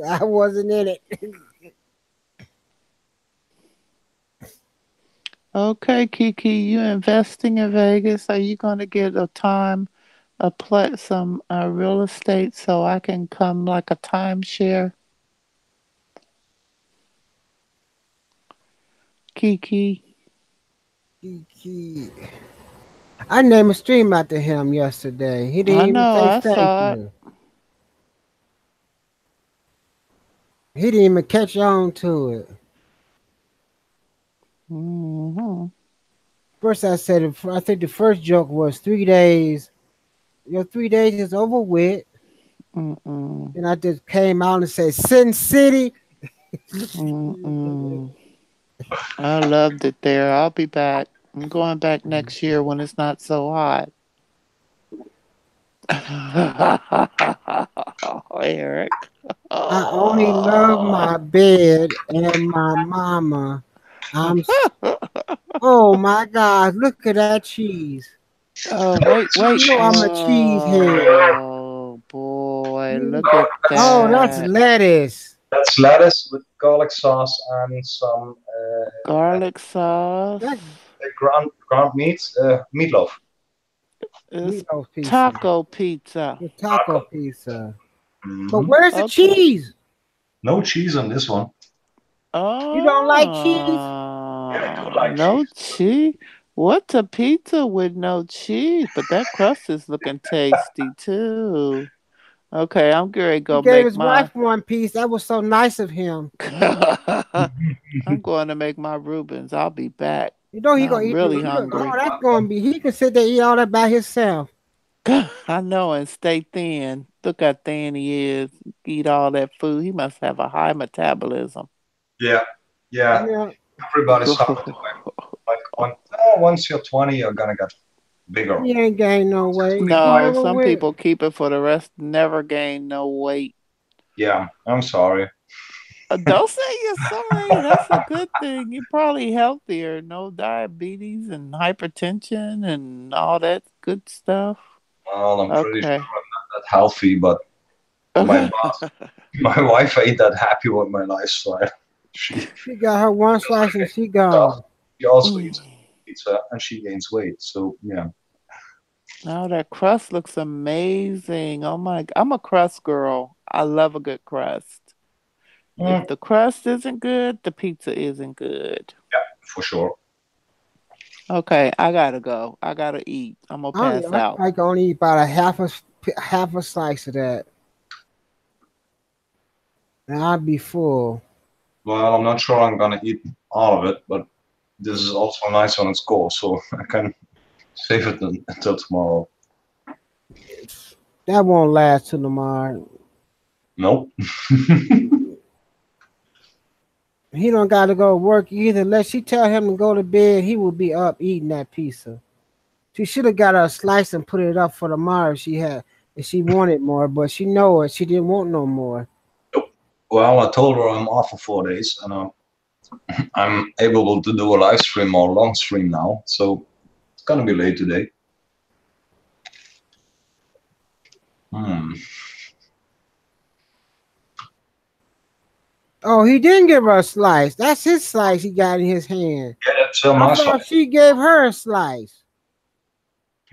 I wasn't in it. Okay, Kiki, you investing in Vegas? Are you going to get some real estate so I can come like a timeshare? Kiki. I named a stream after him yesterday. He didn't even say thank you. He didn't even catch on to it. First, I think the first joke was 3 days. Your 3 days is over with. And I just came out and said, Sin City. I loved it there. I'll be back. I'm going back next year when it's not so hot. Eric. I only love my bed and my mama. Oh my God, look at that cheese. Oh, wait, You wait. know I'm a cheesehead. Oh, boy. Look at Oh, that's that. lettuce. That's lettuce with garlic sauce and some Garlic sauce. That's ground meat, meatloaf. It's meatloaf pizza. taco pizza. The taco pizza. But Hmm. where's the Okay. cheese? No cheese on this one. You don't like cheese? Yeah, I do like No cheese. cheese. What's a pizza with no cheese? But that crust is looking tasty too. Okay, I'm going to He go gave make his my. wife one piece. That was so nice of him. I'm going to make my Reubens. I'll be back. You know he gonna I'm eat. really Oh, hungry. that's gonna be. He can sit there and eat all that by himself. I know, and stay thin. Look how thin he is. Eat all that food. He must have a high metabolism. Yeah, yeah. Yeah. Everybody's having to like once you're 20, you're gonna get bigger. He ain't gained no weight. He No, never some went. people keep it for the rest, never gain no weight. Yeah, I'm sorry. Don't say you're sorry. That's a good thing. You're probably healthier. No diabetes and hypertension and all that good stuff. Well, I'm pretty sure Okay. I'm not that healthy, but my my wife ain't that happy with my lifestyle. She She got her one slice and she gone. she also eats pizza and she gains weight. So yeah. Oh, that crust looks amazing. Oh my, I'm a crust girl. I love a good crust. If Mm, the crust isn't good, the pizza isn't good. for sure. Okay, I gotta go. I gotta eat. I'm gonna pass out. I can only eat about half a slice of that, and I'd be full. Well, I'm not sure I'm gonna eat all of it, but this is also nice when it's cold, so I can save it until tomorrow. That won't last till tomorrow. Nope. He don't got to go to work either. Let she tell him to go to bed, he will be up eating that pizza. She should have got her a slice and put it up for tomorrow if she wanted more, but she know it. She didn't want no more. Well, I told her I'm off for 4 days, and I'm able to do a live stream or long stream now, so it's gonna be late today. Hmm. Oh, he didn't give her a slice. That's his slice he got in his hand. Yeah, that's my I side. thought she gave her a slice.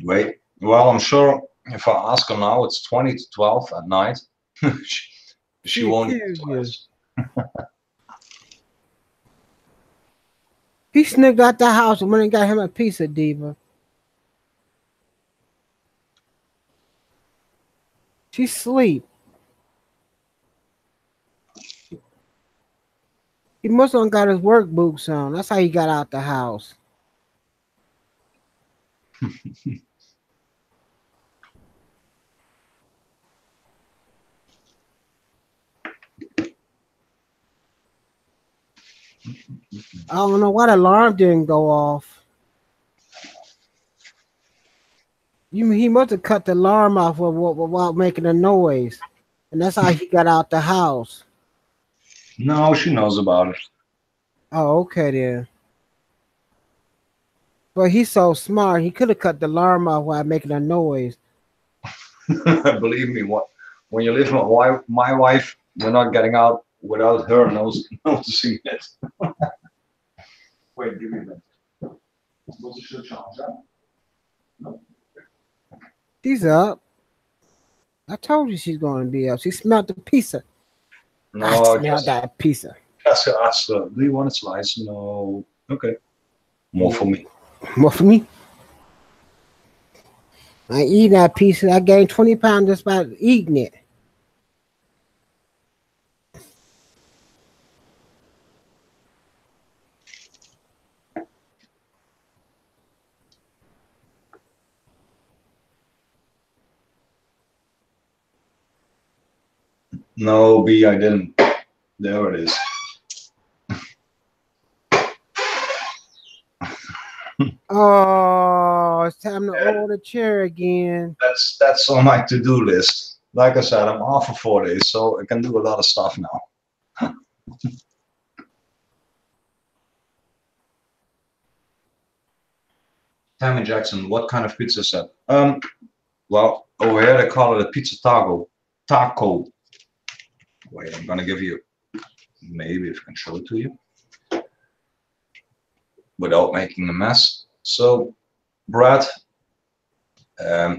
Wait. Well, I'm sure if I ask her now, it's 20 to 12 at night. she won't eat accused you. twice. He sneaked out the house and went and got him a piece of Diva. She sleep. He must have got his work boots on. That's how he got out the house. I don't know why the alarm didn't go off. He must have cut the alarm off while making a noise. And that's how he got out the house. No, she knows about it. Oh, okay then. But he's so smart, he could have cut the alarm off while making a noise. Believe me, when you live with my wife, you're not getting out without her noticing it. Wait, give me that. She's up. I told you she's going to be up. She smelled the pizza. No, I smelled that pizza. Just ask her, do you want a slice? No. Okay. More for me. More for me? I eat that pizza. I gained 20 pounds just by eating it. No, B, I didn't. There it is. Oh, it's time to order the chair again. That's on my to-do list. Like I said, I'm off for 4 days, so I can do a lot of stuff now. Tammy Jackson, what kind of pizza is that? Well, over here they call it a pizza taco. Taco. Wait, I'm gonna give you, maybe if I can show it to you without making a mess. So, bread, how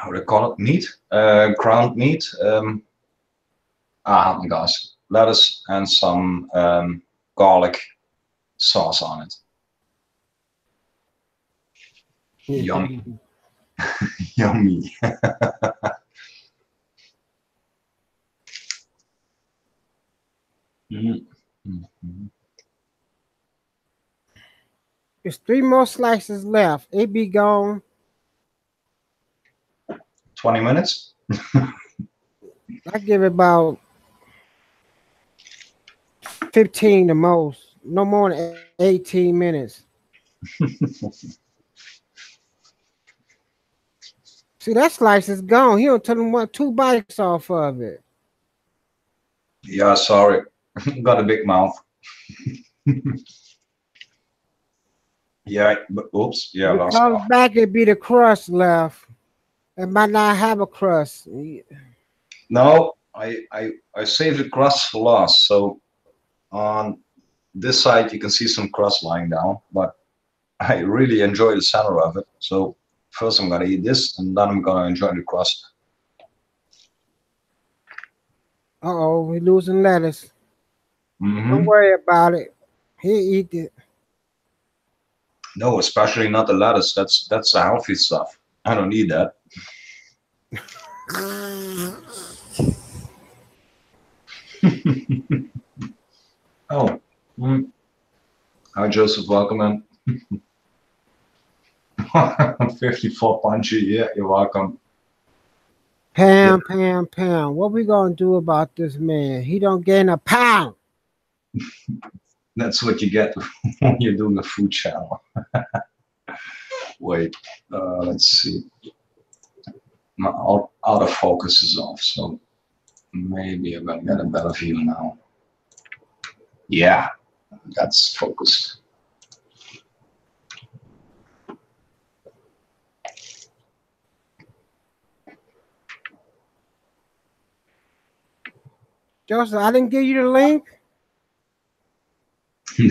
do they call it? Meat, ground meat. Guys, lettuce and some garlic sauce on it. Yummy. Yummy. There's 3 more slices left. It be gone. 20 minutes? I give it about 15 the most. No more than 18 minutes. See, that slice is gone. He don't tell him what 2 bites off of it. Yeah, sorry. Got a big mouth. Yeah, but oops. Yeah, If it last comes off. back, it'd be the crust left. It might not have a crust. No, I saved the crust for last. So on this side, you can see some crust lying down, but I really enjoy the center of it. So first I'm gonna eat this, and then I'm gonna enjoy the crust. Uh-oh, we losing lettuce. Mm-hmm. Don't worry about it. He'll eat it. No, especially not the lettuce. That's the healthy stuff. I don't need that. Oh. Hi, Joseph. Welcome in. 54 punchy. Yeah, you're welcome. Pam. What we gonna do about this man? He don't gain a pound. That's what you get when you're doing a food channel. Wait, let's see. My autofocus is off, so maybe I'm gonna get a better view now. Yeah, that's focused. Joseph, I didn't give you the link.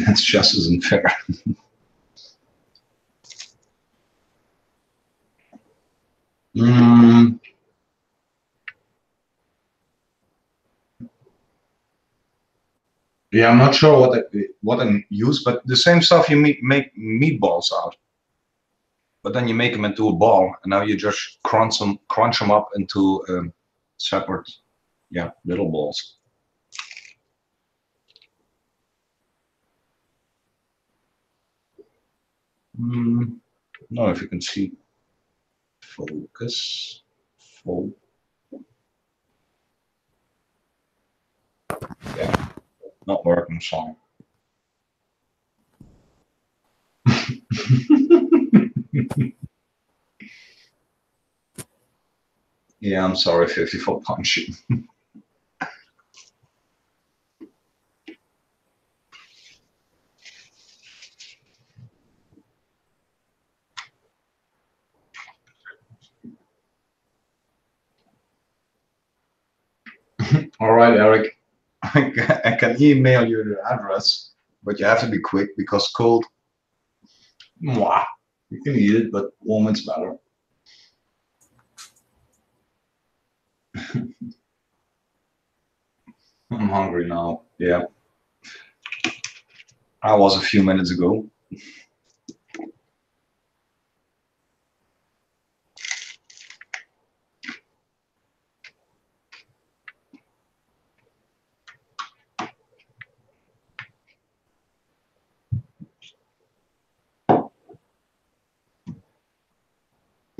That's just as unfair. Yeah, I'm not sure what I use, but the same stuff you make meatballs out. But then you make them into a ball, and now you just crunch them up into separate, yeah, little balls. No, if you can see. Focus. Yeah, not working, sorry. Yeah, I'm sorry, 54 punchy. All right, Eric. I can email you the address, but you have to be quick because cold. Mwah, you can eat it, but warm it's better. I'm hungry now. Yeah. I was a few minutes ago.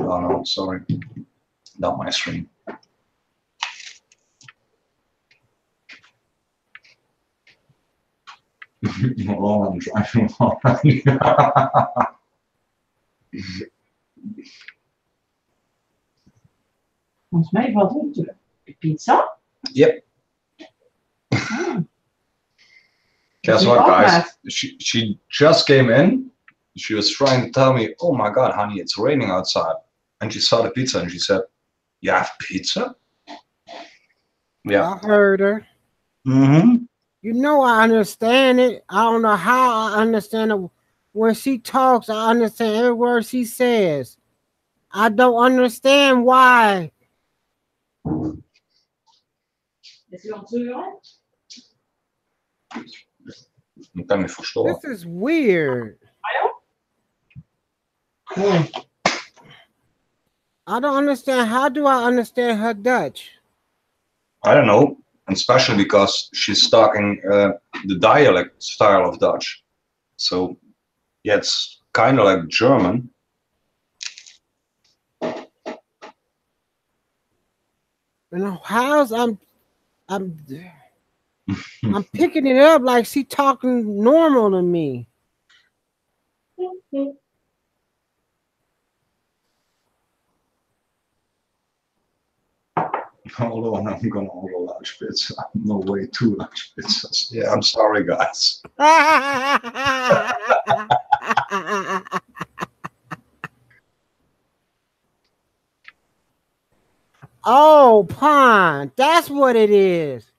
Oh no, sorry. Not my stream. Hold on, I'm driving already. Volgens mij valt het de pizza. Yep. Hmm. Guess Die what, guys? afmaakt. She just came in. She was trying to tell me, "Oh my God, honey, it's raining outside." And she saw the pizza and she said, "You have pizza?" Yeah. I heard her. Mm-hmm. You know, I understand it. I don't know how I understand it. When she talks, I understand every word she says. I don't understand why. Is u aan het zeuren? Ik kan me verstoren. This is weird. Mooi. I don't understand. How do I understand her Dutch? I don't know, especially because she's talking the dialect style of Dutch. So, yeah, it's kind of like German. You know, how's I'm picking it up like she talking normal to me. Hold on, I'm gonna order a large pizza. No way, 2 large pizzas. Yeah, I'm sorry, guys. Oh, Pond, that's what it is.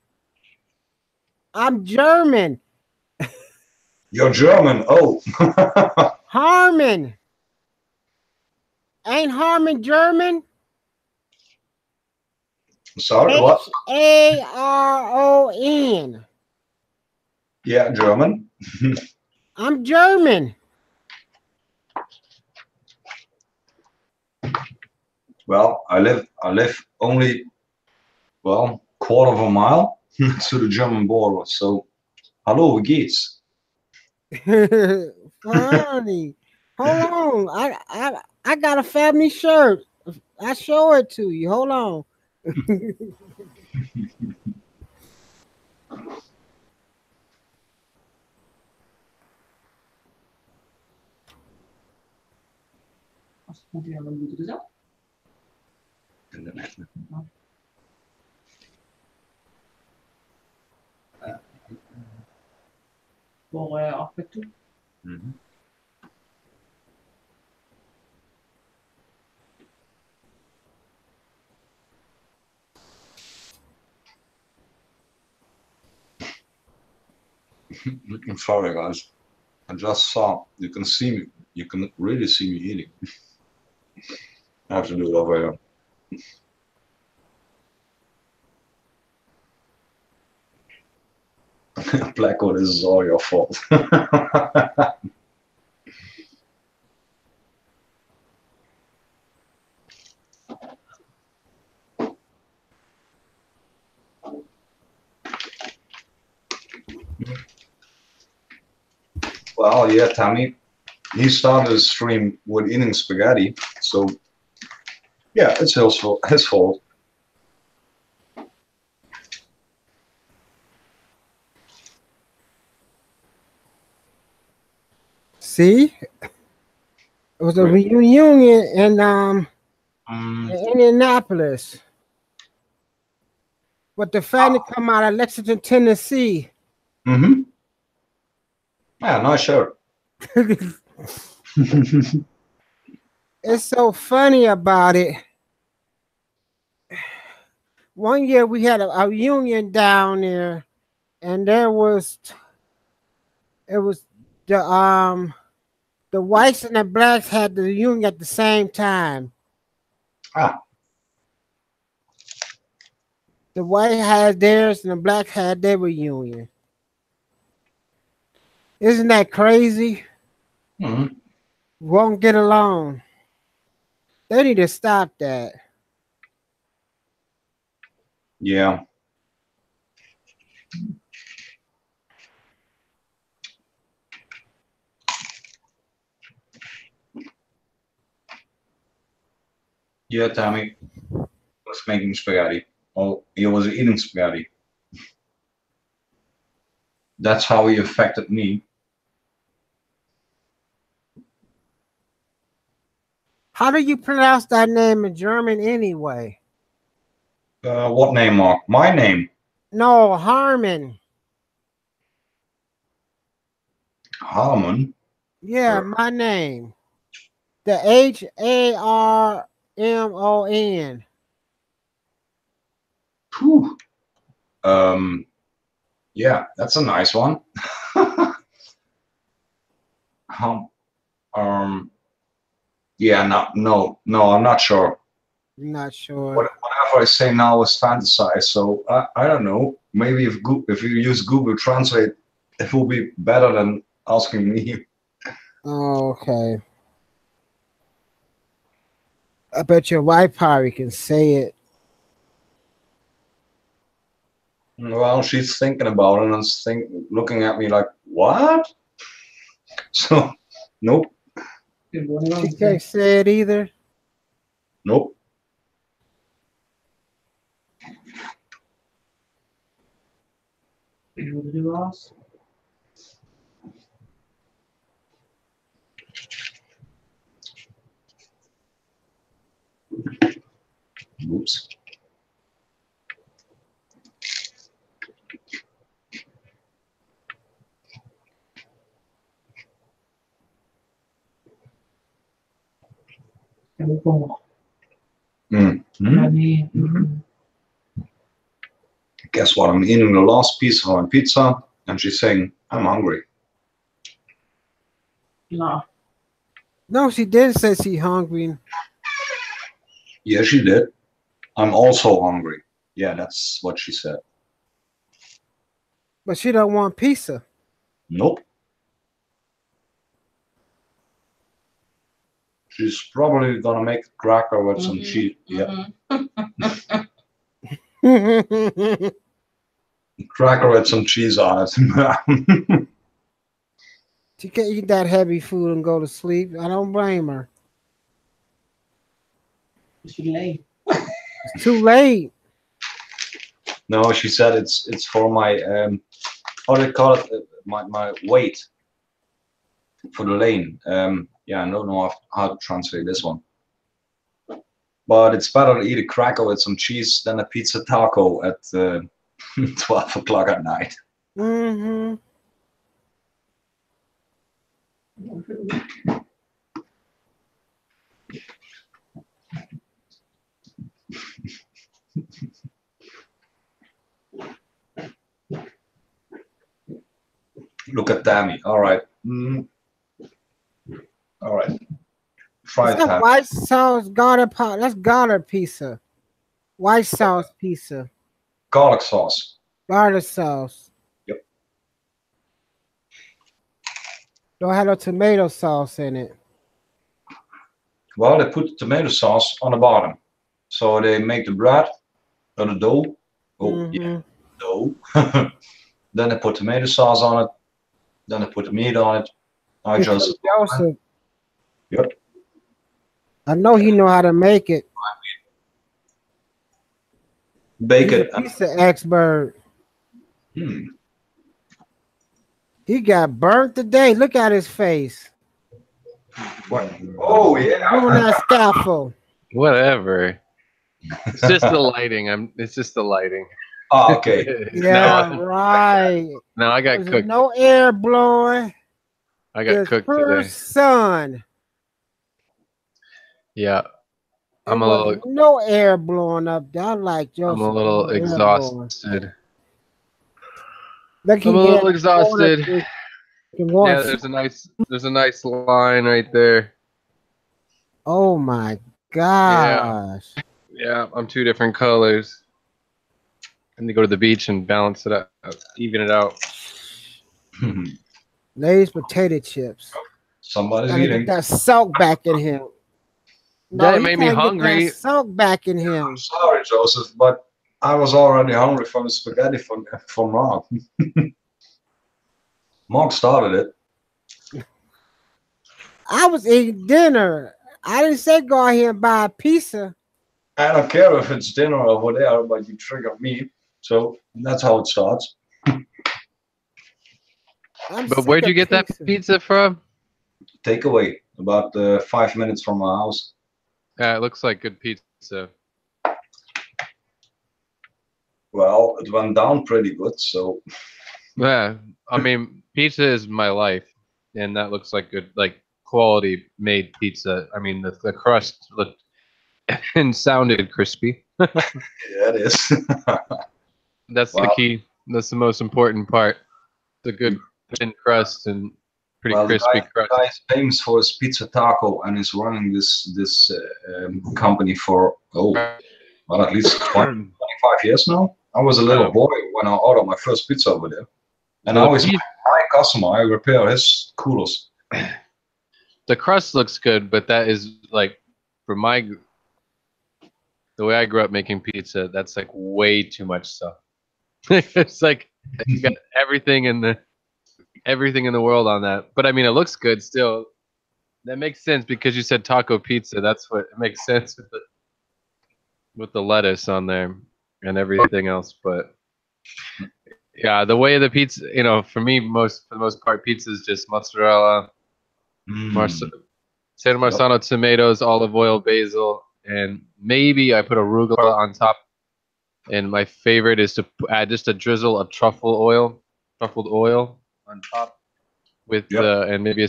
I'm German. You're German. Oh. Harmon. Ain't Harmon German? Sorry, what? Haron. Yeah, German. I'm German. Well, I live only, well, quarter of a mile to the German border. So, hallo, wie geht's? Funny. Hold on. I got a family shirt. I show it to you. Hold on. Als het moet weer, dan moet het zo. Voor afpak toe. Mhm. I'm sorry, guys. I just saw. You can see me. You can really see me eating. I have to do it over here. Blacko, this is all your fault. Well, yeah, Tammy. He started his stream with eating spaghetti, so yeah, it's his fault. See? It was a reunion in Indianapolis. But the family come out of Lexington, Tennessee. Mm-hmm. Yeah, nice shirt. It's so funny about it. One year we had a reunion down there, and it was the whites and the blacks had the reunion at the same time. Ah. The white had theirs and the black had their reunion. Isn't that crazy? Mm-hmm. Won't get along. They need to stop that. Yeah. Yeah, Tammy was making spaghetti. Oh, he was eating spaghetti. That's how he affected me. How do you pronounce that name in German anyway? What name, Mark? My name. No, Harmon. Harmon. Yeah, my name. The Harmon. Whew. Yeah, that's a nice one. Yeah, no, I'm not sure. I'm not sure. Whatever I say now is fantasized, so I don't know. Maybe if you use Google Translate, it will be better than asking me. Oh, okay. I bet your wife probably can say it. Well, she's thinking about it and looking at me like, what? So, nope, She can't say it either. nope. Oops. Guess what? I'm eating the last piece of my pizza, and she's saying, I'm hungry. No. No, she didn't say she hungry. Yeah, she did. I'm also hungry. Yeah, that's what she said. But she don't want pizza. Nope. She's probably gonna make a cracker with some cheese. Yeah. Cracker with some cheese on it. She can't eat that heavy food and go to sleep. I don't blame her. It's too late. It's too late. No, she said it's for my how do they call it? My weight for the lane. Yeah, I don't know how to translate this one. But it's better to eat a cracker with some cheese than a pizza taco at 12 o'clock at night. Mm-hmm. Look at Tammy. All right. All right. Try It's it, Tammy. white sauce garlic pot. That's garlic pizza. White sauce pizza. Garlic sauce. Garlic sauce. Yep. Don't have no tomato sauce in it. Well, they put the tomato sauce on the bottom. So they make the bread or the dough. Oh, yeah, dough. Then they put tomato sauce on it. Then they put the meat on it. Joseph. Yep. I know he know how to make it. Bake it. He's an expert. He got burnt today. Look at his face. What? Oh yeah. Doing that scaffold. Whatever. It's just the lighting. It's just the lighting. Oh, okay. Yeah, right. No, I got There's cooked. no air blowing. I got cooked today. Sun. Yeah. I'm a There little. wasn't no air blowing up there. I'm like, Joseph, I'm a little no air exhausted. Look, I'm a little exhausted. Yeah, there's a nice line right there. Oh my gosh. Yeah, I'm two different colors. I need to go to the beach and balance it out, even it out. Lay's potato chips. Somebody's Gotta eating. get that salt back in him. That you made me can't get hungry. that salt back in him. I'm sorry, Joseph, but I was already hungry from the spaghetti from Mark. Mark started it. I was eating dinner. I didn't say go out here and buy a pizza. I don't care if it's dinner over there, but you trigger me. So that's how it starts. But where'd you get that pizza from? Takeaway, about 5 minutes from my house. Yeah, it looks like good pizza. Well, it went down pretty good, so Yeah, I mean, pizza is my life, and that looks like good, like quality made pizza. I mean, the crust looked and sounded crispy. yeah, it is. That's the Well, key. That's the most important part. The good thin crust and pretty well, crispy the crust. guy is famous for his pizza taco and is running this company for well, at least 20, 25 years now. I was a little Oh. boy when I ordered my first pizza over there, and The now he's piz- my customer. I repair his coolers. The crust looks good, but that is like for the way I grew up making pizza, that's like way too much stuff. It's like you got everything in the world on that. But I mean, it looks good still. That makes sense because you said taco pizza. That's what it makes sense with the lettuce on there and everything else. But yeah, the way the pizza, for me, for the most part, pizza is just mozzarella, San Marzano tomatoes, olive oil, basil, and maybe I put arugula on top. And my favorite is to add just a drizzle of truffled oil on top with and maybe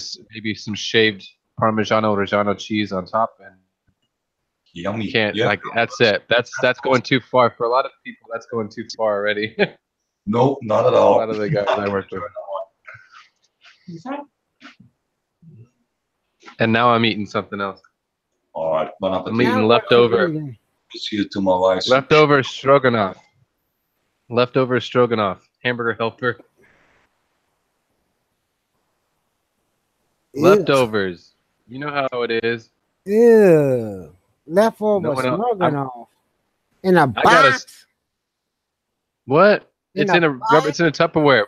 some shaved Parmigiano-Reggiano cheese on top. And Yummy. you can't that's it. That's going too far for a lot of people. That's going too far already. No, not at A all. lot of the guys I work with. And now I'm eating something else. All right, bon appetit. I'm eating Now leftover. what you eating? See you to my wife. Leftover stroganoff. Hamburger helper. Ew. Leftovers. You know how it is. Ew. Leftover No one else- stroganoff in a I gotta box. What? In It's a in a rubber. It's in a Tupperware.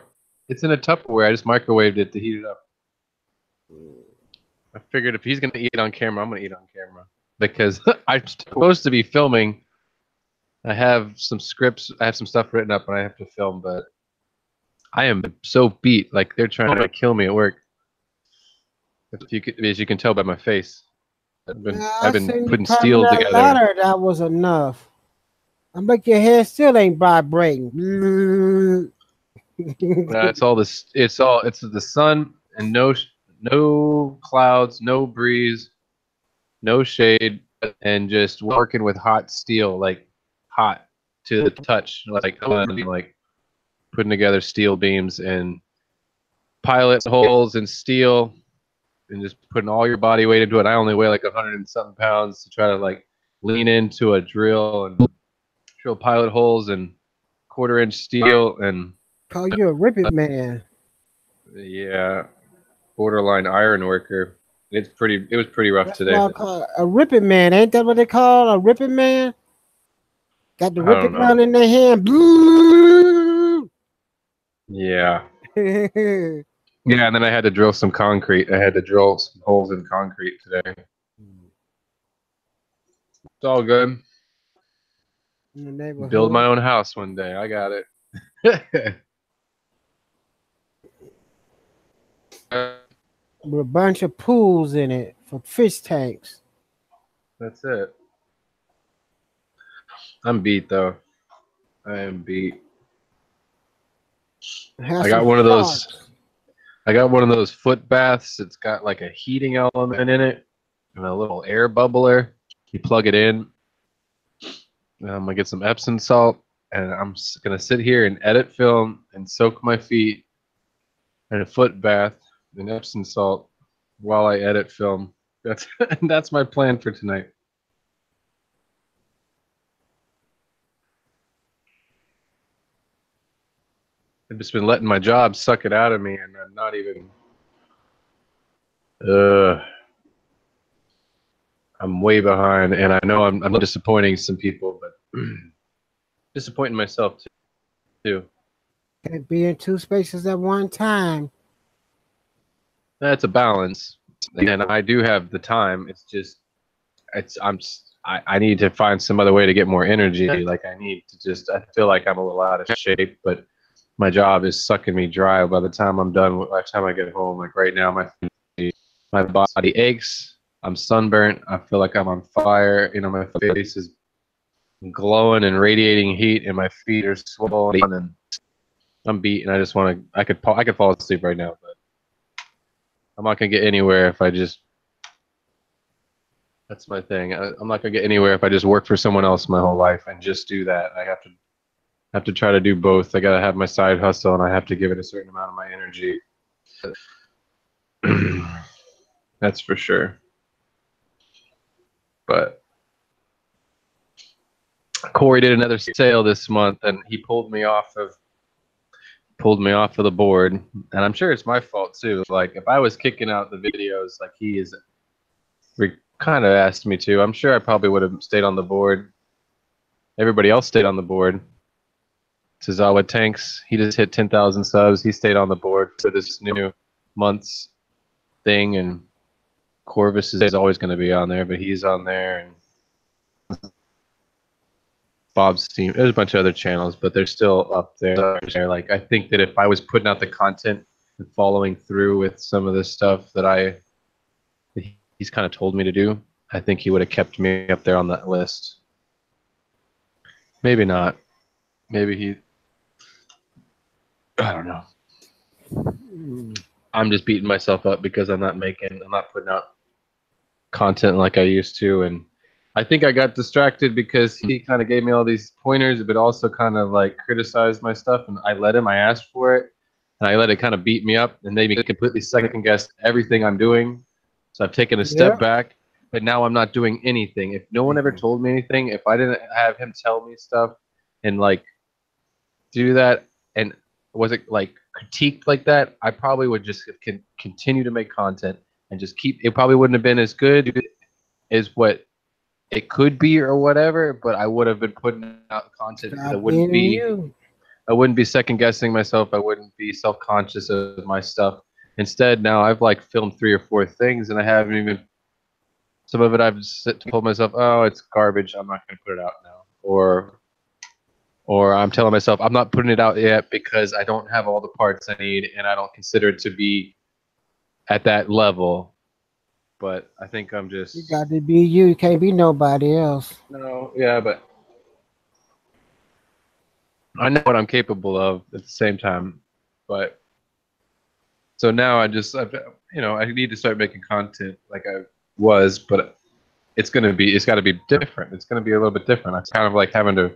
It's in a Tupperware. I just microwaved it to heat it up. I figured if he's gonna eat on camera, I'm gonna eat on camera because I'm supposed to be filming. I have some scripts. I have some stuff written up, and I have to film. But I am so beat. Like they're trying to kill me at work. As you can tell by my face, I've been seen you putting climb steel that together. ladder, that was enough. I bet your head still ain't vibrating. It's all this. It's the sun and no clouds, no breeze, no shade, and just working with hot steel, like hot to the touch, like putting together steel beams and pilot holes in steel, and just putting all your body weight into it. I only weigh like 100 and something pounds to try to like lean into a drill and drill pilot holes and 1/4-inch steel and. Call you a rip it man. Yeah, borderline iron worker. It was pretty rough That's today. what I call a ripping man. Ain't that what they call a ripping man? Got the I ripping don't gun know. in their hand. Yeah. Yeah, and then I had to drill some concrete. I had to drill some holes in concrete today. It's all good. In the neighborhood. Build my own house one day. I got it. With a bunch of pools in it for fish tanks. That's it. I'm beat though. I am beat. I got one of those. I got one of those foot baths. It's got like a heating element in it and a little air bubbler. You plug it in. I'm gonna get some Epsom salt, and I'm gonna sit here and edit film and soak my feet in a foot bath in Epsom salt while I edit film. That's my plan for tonight. I've just been letting my job suck it out of me, and I'm not even. I'm way behind, and I know I'm disappointing some people, but disappointing myself too. Can't be in two spaces at one time. That's a balance, and I do have the time. It's just, I need to find some other way to get more energy. Like I feel like I'm a little out of shape, but my job is sucking me dry. By the time I'm done, by the time I get home, like right now, my body aches. I'm sunburnt. I feel like I'm on fire. You know, my face is glowing and radiating heat, and my feet are swollen, and I'm beat. And I just want to. I could fall asleep right now, but I'm not gonna get anywhere if I just. That's my thing. I'm not gonna get anywhere if I just work for someone else my whole life and just do that. I have to try to do both. I gotta have my side hustle, and I have to give it a certain amount of my energy. That's for sure. But Corey did another sale this month, and he pulled me off of the board, and I'm sure it's my fault too. Like if I was kicking out the videos like he is, kind of asked me to, I'm sure I probably would have stayed on the board. Everybody else stayed on the board. Tozawa Tanks, he just hit 10,000 subs. He stayed on the board for this new month's thing, and Corvus is always going to be on there, but he's on there, and Bob's team. There's a bunch of other channels, but they're still up there. Like I think that if I was putting out the content and following through with some of the stuff that he's kind of told me to do, I think he would have kept me up there on that list. Maybe not. Maybe I don't know. I'm just beating myself up because I'm not putting out content like I used to, and I think I got distracted because he kind of gave me all these pointers, but also kind of like criticized my stuff, and I asked for it, and I let it kind of beat me up and made me completely second guess everything I'm doing. So I've taken a step back, but now I'm not doing anything. If no one ever told me anything, if I didn't have him tell me stuff and like do that, and wasn't like critiqued like that, I probably would just continue to make content and just keep. It probably wouldn't have been as good as what it could be or whatever, but I would have been putting out content that wouldn't be. I wouldn't be second guessing myself. I wouldn't be self-conscious of my stuff. Instead, now I've like filmed 3 or 4 things, and I haven't even. Some of it I've just told myself, "Oh, it's garbage. I'm not going to put it out now," or I'm telling myself I'm not putting it out yet because I don't have all the parts I need, and I don't consider it to be at that level. But I think I'm just. You got to be you. You can't be nobody else. No, yeah, but I know what I'm capable of at the same time. But so now I need to start making content like I was, but it's got to be different. It's going to be a little bit different. It's kind of like having to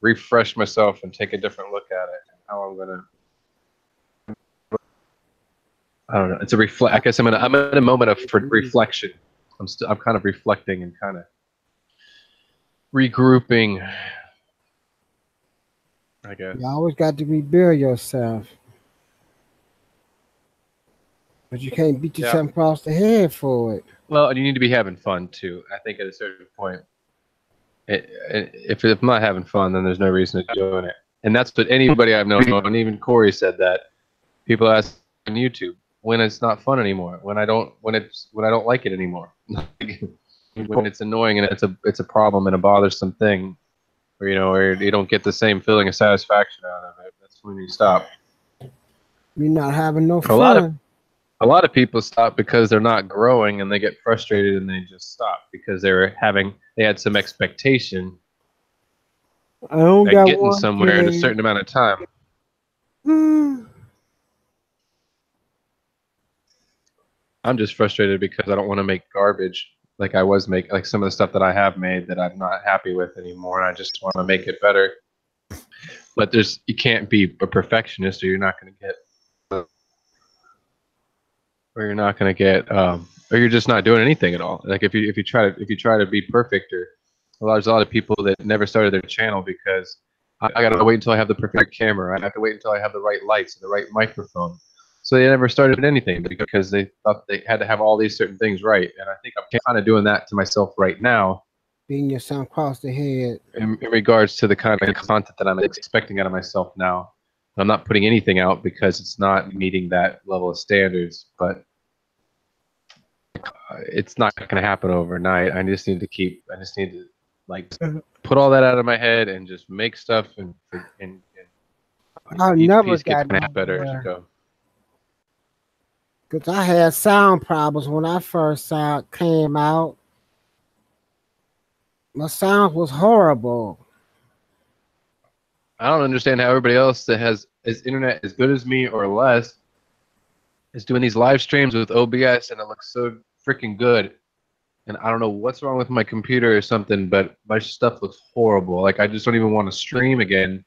refresh myself and take a different look at it. How I'm gonna. I don't know. It's a reflect. I guess I'm in a moment of reflection. I'm kind of reflecting and kind of regrouping. I guess. You always got to rebuild yourself, but you can't beat yourself across the head for it. Well, and you need to be having fun too. I think at a certain point, if I'm not having fun, then there's no reason to doing it. And that's what anybody I've known, and even Corey said that. People ask on YouTube when it's not fun anymore, when I don't like it anymore, when it's annoying and it's a problem and a bothersome thing, or you don't get the same feeling of satisfaction out of it. That's when you stop. You're not having no fun. A lot of people stop because they're not growing and they get frustrated and they just stop because they had some expectation of getting somewhere in a certain amount of time. I'm just frustrated because I don't want to make garbage like I was making, like some of the stuff that I have made that I'm not happy with anymore. And I just want to make it better. But you can't be a perfectionist, or you're not going to get. Or you're not going to get, or you're just not doing anything at all. Like if you try to be perfect, or there's a lot of people that never started their channel because I got to wait until I have the perfect camera. I have to wait until I have the right lights and the right microphone. So they never started anything because they thought they had to have all these certain things right. And I think I'm kind of doing that to myself right now. Beating yourself across the head. In regards to the kind of content that I'm expecting out of myself now. I'm not putting anything out because it's not meeting that level of standards, but it's not going to happen overnight. I just need to like put all that out of my head and just make stuff and I'll never get better as you go. Cause I had sound problems when I first came out. My sound was horrible. I don't understand how everybody else that has internet as good as me or less is doing these live streams with OBS and it looks so freaking good. And I don't know what's wrong with my computer or something, but my stuff looks horrible. Like I just don't even want to stream again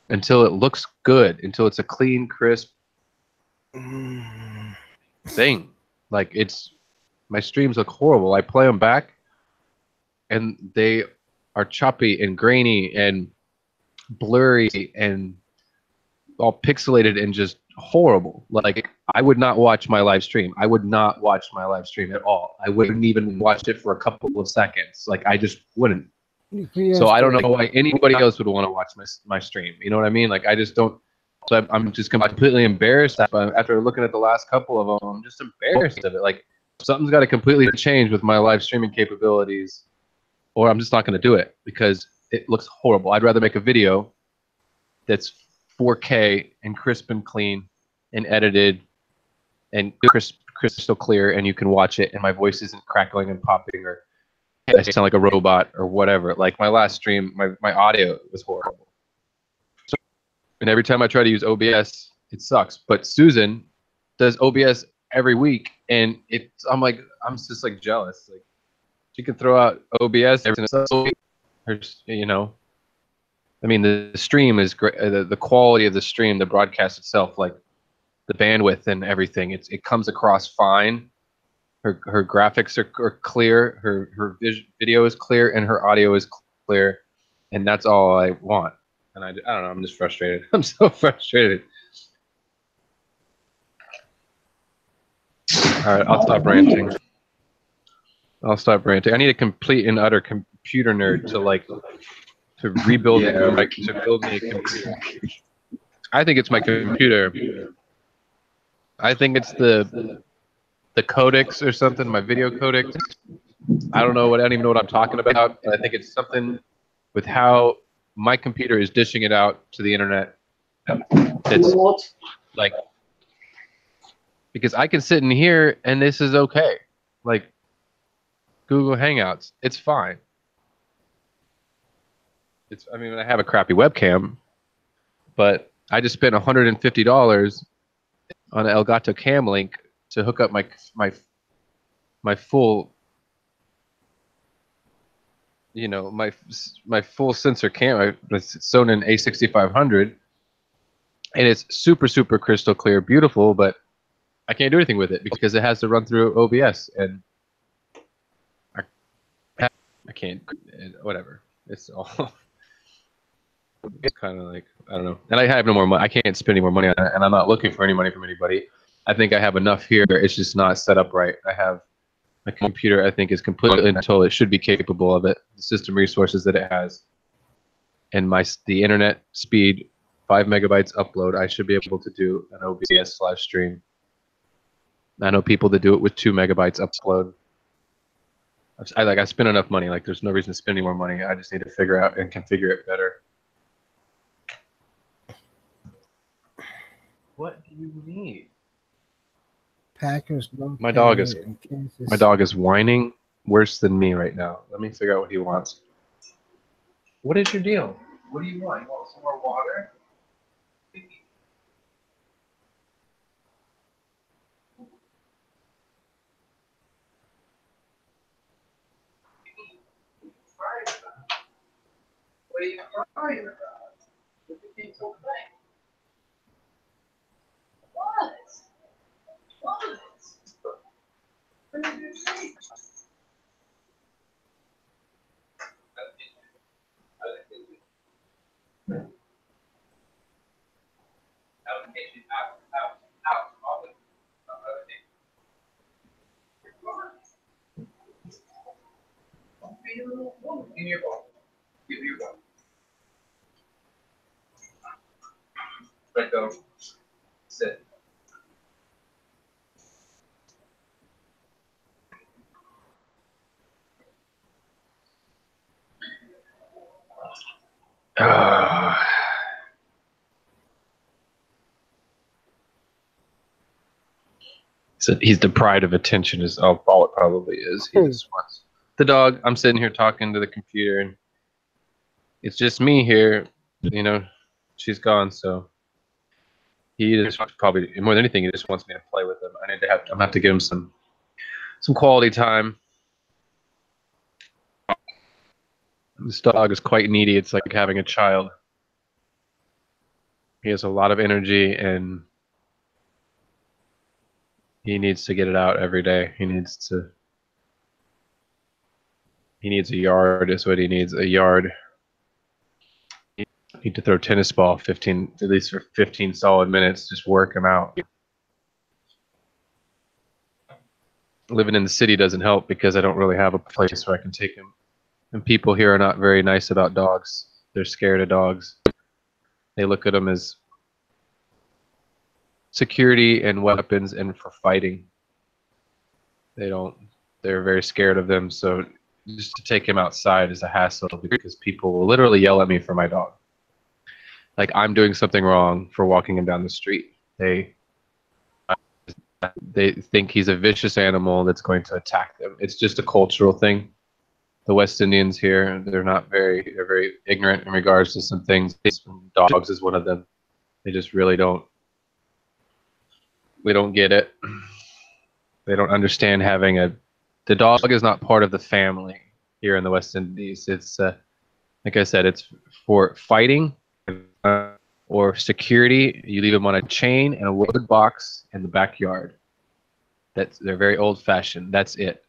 until it looks good, until it's a clean, crisp thing. Like my streams look horrible. I play them back and they are choppy and grainy and blurry and all pixelated and just horrible. Like I would not watch my live stream. I would not watch my live stream at all. I wouldn't even watch it for a couple of seconds. Like I just wouldn't. So I don't know why anybody else would want to watch my stream. You know what I mean? Like I just don't. So I'm just completely embarrassed after looking at the last couple of them. I'm just embarrassed of it. Like something's got to completely change with my live streaming capabilities, or I'm just not going to do it because it looks horrible. I'd rather make a video that's 4K and crisp and clean and edited and crystal clear, and you can watch it, and my voice isn't crackling and popping or I sound like a robot or whatever. Like my last stream, my audio was horrible. So, and every time I try to use OBS, it sucks. But Susan does OBS every week, and I'm just like jealous. Like she can throw out OBS every single week. You know, I mean the stream is great. The quality of the stream, the broadcast itself, like the bandwidth and everything, it comes across fine. Her graphics are clear, her video is clear, and her audio is clear, and that's all I want. And I don't know, I'm just frustrated. I'm so frustrated. All right, I'll stop ranting. I need a complete and utter computer nerd to rebuild to build me a computer. I think it's my computer. I think it's the codecs or something, my video codecs. I don't even know what I'm talking about, but I think it's something with how my computer is dishing it out to the internet. That's like, because I can sit in here and this is okay. Like Google Hangouts, it's fine. I mean, I have a crappy webcam, but I just spent $150 on an Elgato Cam Link to hook up my full, you know, my full sensor camera, Sony A6500, and it's super crystal clear, beautiful, but I can't do anything with it because it has to run through OBS, and I can't, whatever. It's all it's kind of like, I don't know. And I have no more money. I can't spend any more money on it, and I'm not looking for any money from anybody. I think I have enough here. It's just not set up right. I have my computer, I think, is completely until it should be capable of it. The system resources that it has, and the internet speed, 5 megabytes upload. I should be able to do an OBS/stream. I know people that do it with 2 megabytes upload. I spend enough money. Like there's no reason to spend any more money. I just need to figure out and configure it better. What do you need? Packers. My dog is whining worse than me right now. Let me figure out what he wants. What is your deal? What do you want? You want some more water? What are you crying about? What do you think so bad? What? What? What did you say? Give me your ball. Give me your ball. Let go. Sit. So he's deprived of attention is all it probably is. He just wants the dog. I'm sitting here talking to the computer and it's just me here, you know, she's gone, so he just probably more than anything, he just wants me to play with him. I'm gonna have to give him some quality time. This dog is quite needy. It's like having a child. He has a lot of energy and he needs to get it out every day. He needs a yard is what he needs, a yard. You need to throw tennis ball at least for 15 solid minutes, just work him out. Living in the city doesn't help because I don't really have a place where I can take him. And people here are not very nice about dogs. They're scared of dogs. They look at them as security and weapons and for fighting. They're very scared of them. So just to take him outside is a hassle because people will literally yell at me for my dog. Like I'm doing something wrong for walking him down the street. They think he's a vicious animal that's going to attack them. It's just a cultural thing. The West Indians here, they're very ignorant in regards to some things. Dogs is one of them. They just really don't get it. They don't understand the dog is not part of the family here in the West Indies. It's like I said, it's for fighting or security. You leave them on a chain and a wood box in the backyard. They're very old-fashioned. That's it.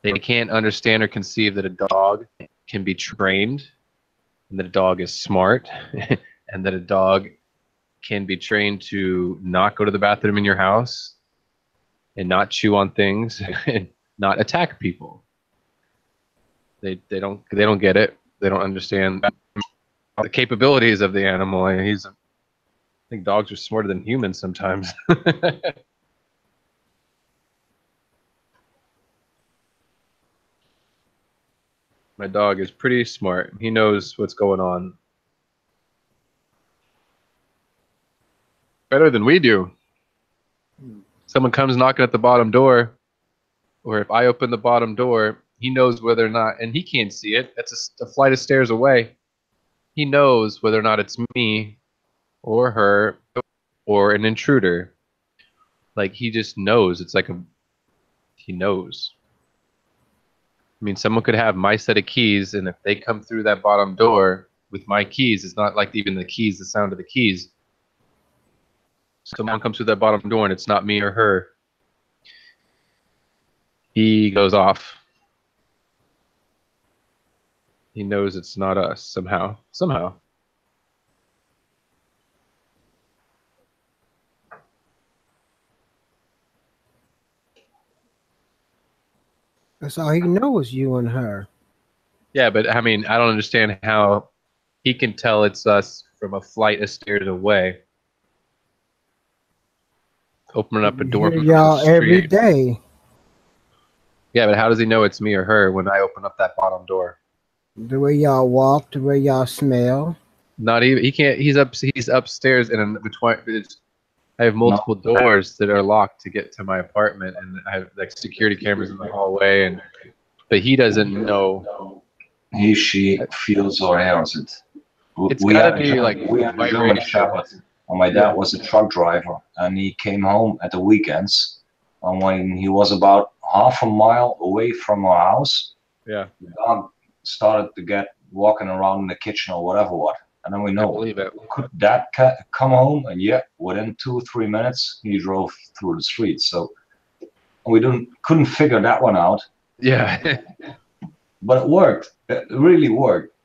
They can't understand or conceive that a dog can be trained, and that a dog is smart, and that a dog can be trained to not go to the bathroom in your house, and not chew on things, and not attack people. They don't get it. They don't understand the capabilities of the animal. I think dogs are smarter than humans sometimes. My dog is pretty smart. He knows what's going on. Better than we do. Someone comes knocking at the bottom door, or if I open the bottom door, he knows whether or not, and he can't see it. That's a flight of stairs away. He knows whether or not it's me or her or an intruder. Like he just knows. It's like he knows. I mean, someone could have my set of keys, and if they come through that bottom door with my keys, it's not like even the keys, the sound of the keys. Someone comes through that bottom door, and it's not me or her. He goes off. He knows it's not us somehow. Somehow. That's all he knows, you and her. Yeah, but I mean, I don't understand how he can tell it's us from a flight of stairs away. Opening up a door Hear from y'all the street. every day. Yeah, but how does he know it's me or her when I open up that bottom door? The way y'all walk, the way y'all smell. Not even. He can't. He's upstairs, and between. I have multiple doors that are locked to get to my apartment, and I have like security cameras in the hallway, but he doesn't know. She feels or hears it. It's gotta be like we had a German Shepherd, and my dad was a truck driver, and he came home at the weekends, and when he was about half a mile away from our house, yeah, the dog started to get walking around in the kitchen or whatever and then we know, could Dad come home? And yeah, within 2-3 minutes he drove through the street. So we couldn't figure that one out. Yeah. But it worked. It really worked.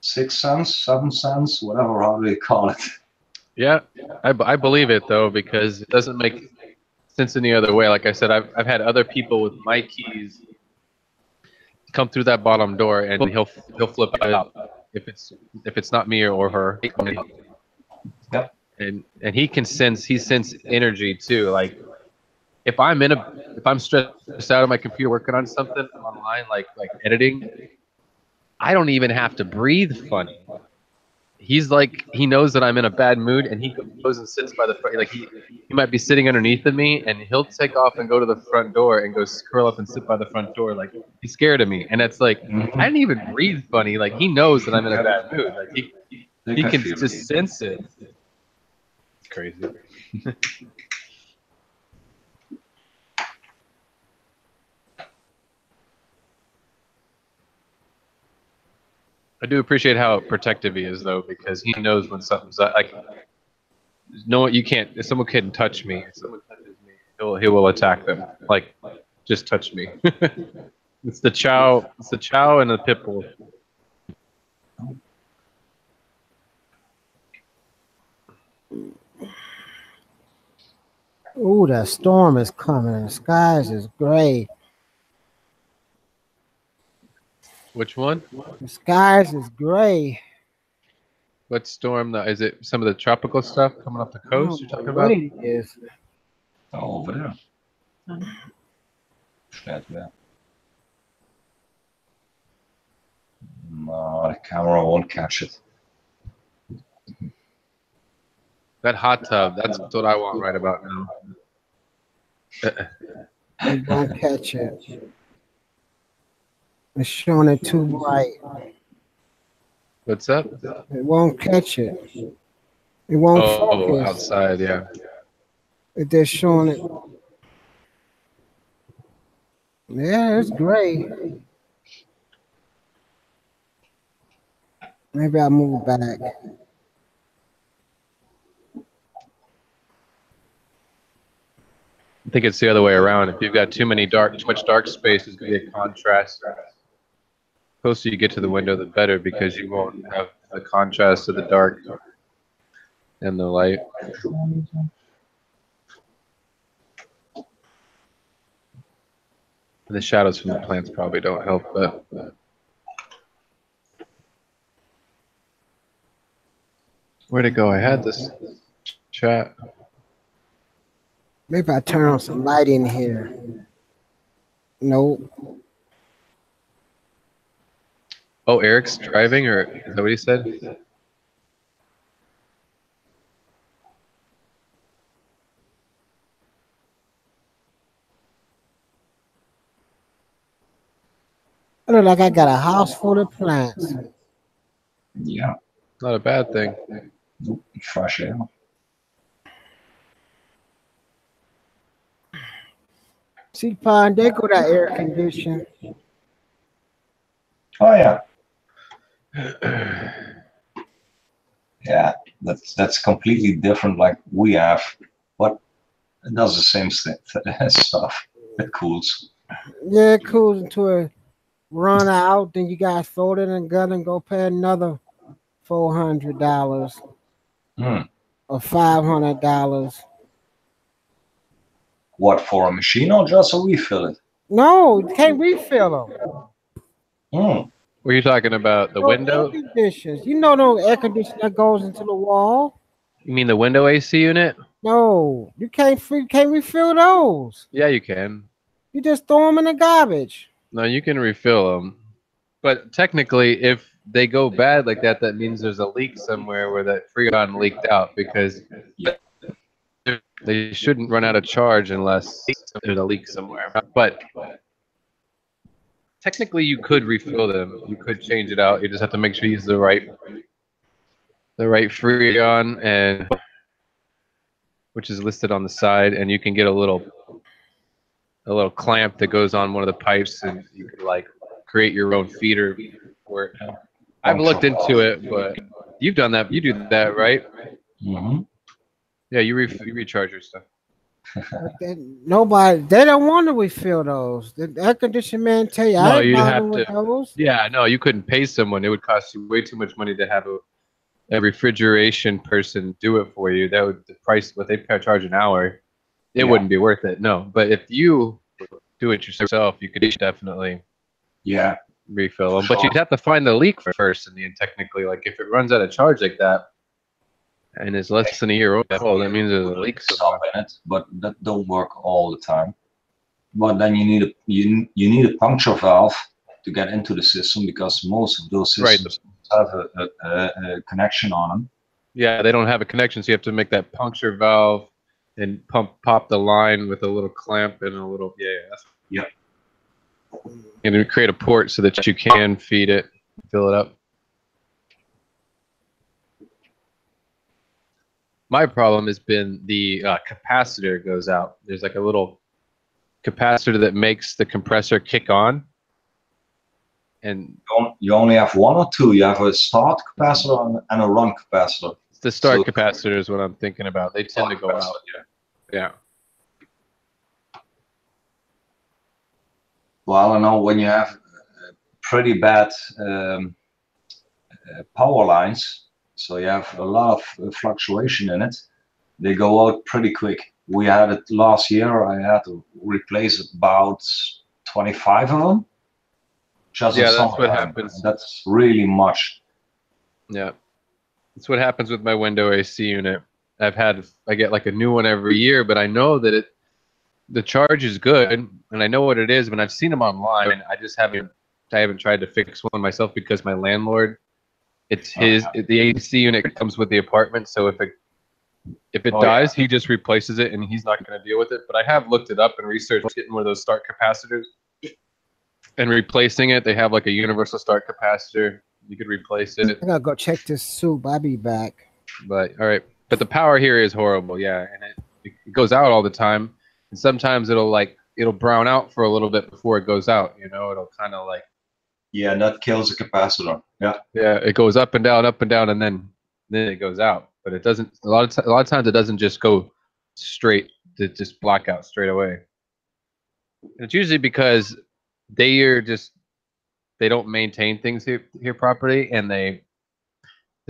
6 cents, 7 cents, whatever, how do they call it? Yeah, I believe it though, because it doesn't make sense any other way. Like I said, I've had other people with my keys come through that bottom door, and he'll flip out if it's not me or her. Yep. And he can sense energy too. Like if I'm stressed out on my computer working on something online, like editing, I don't even have to breathe funny. he's like, he knows that I'm in a bad mood, and he goes and sits by the front. Like he might be sitting underneath of me, and he'll take off and go to the front door and go curl up and sit by the front door. Like he's scared of me, and it's like I didn't even breathe funny. Like he knows that I'm in a bad mood. Like he can just sense it. It's crazy. I do appreciate how protective he is, though, because he knows when something's like, no, you can't. If someone can touch me, if someone touches me, he will attack them. Like, just touch me. It's the chow. It's the chow and the pit bull. Ooh, that storm is coming. The skies is gray. Which one? The skies is gray. What storm? Is it some of the tropical stuff coming off the coast you're talking What about? it is. Oh, over there. Staat weer. No, the camera won't catch it. That hot tub, that's what I want right about now. It won't catch it. It's showing it too bright. What's up? It won't catch it. It won't focus. Outside, yeah. They're showing it. Yeah, it's great. Maybe I'll move back. I think it's the other way around. If you've got too much dark space, it's going to be a contrast. The closer you get to the window, the better, because you won't have the contrast of the dark and the light. The shadows from the plants probably don't help, but where'd it go? I had this chat. Maybe I turn on some light in here. Nope. Oh, Eric's driving, or is that what he said? I look like I got a house full of plants. Yeah. Not a bad thing. Fresh air. See, Pond, they go that air condition. Oh yeah. Yeah, that's completely different. Like we have, but it does the same stuff. It cools. Yeah, it cools into a run out. Then you guys fold it in a gun and go pay another $400 or $500. What, for a machine or just to refill it? No, you can't refill them. Were you talking about the window? Air conditioners. You know the air conditioner that goes into the wall? You mean the window AC unit? No, you can't refill those. Yeah, you can. You just throw them in the garbage. No, you can refill them. But technically, if they go bad like that, that means there's a leak somewhere where that Freon leaked out, because they shouldn't run out of charge unless there's a leak somewhere. But technically, you could refill them. You could change it out. You just have to make sure you use the right Freon, and which is listed on the side, and you can get a little clamp that goes on one of the pipes, and you can like create your own feeder for it. I've looked into it, but you've done that. You do that, right? Mm-hmm. Yeah, you recharge your stuff. Nobody, they don't want to refill those. The air conditioning man tell you, No, I you ain't have bothering with to. those. Yeah, no, you couldn't pay someone. It would cost you way too much money to have a refrigeration person do it for you. That would the price what they charge an hour. It wouldn't be worth it. No, but if you do it yourself, you could definitely refill them. But you'd have to find the leak first, and then technically, like if it runs out of charge like that, and it's less than a year old, that means there's a leak somewhere. In it, but that don't work all the time. But then you need a puncture valve to get into the system, because most of those systems have a connection on them. Yeah, they don't have a connection, so you have to make that puncture valve and pop the line with a little clamp and a little Yeah. And create a port so that you can feed it, fill it up. My problem has been the capacitor goes out. There's like a little capacitor that makes the compressor kick on. And you only have one or two. You have a start capacitor and a run capacitor. The start capacitor is what I'm thinking about. They tend to go out. Yeah. Well, I know when you have pretty bad power lines, so you have a lot of fluctuation in it, they go out pretty quick. We had it last year. I had to replace about 25 of them. Just yeah, that's what happens. That's really much. Yeah. That's what happens with my window AC unit. I get like a new one every year, but I know that the charge is good, and I know what it is, but I've seen them online. I just haven't tried to fix one myself because my landlord, the AC unit comes with the apartment, so if it dies, he just replaces it, and he's not going to deal with it. But I have looked it up and researched getting one of those start capacitors and replacing it. They have like a universal start capacitor. You could replace it. I gotta go check this soup. I'll be back. But all right, but the power here is horrible. Yeah, and it goes out all the time, and sometimes it'll brown out for a little bit before it goes out. You know, it'll kind of like. Yeah, that kills the capacitor. Yeah. Yeah, it goes up and down, and then it goes out. But it doesn't. A lot of times it doesn't just go straight. It just black out straight away. And it's usually because they don't maintain things here properly, and the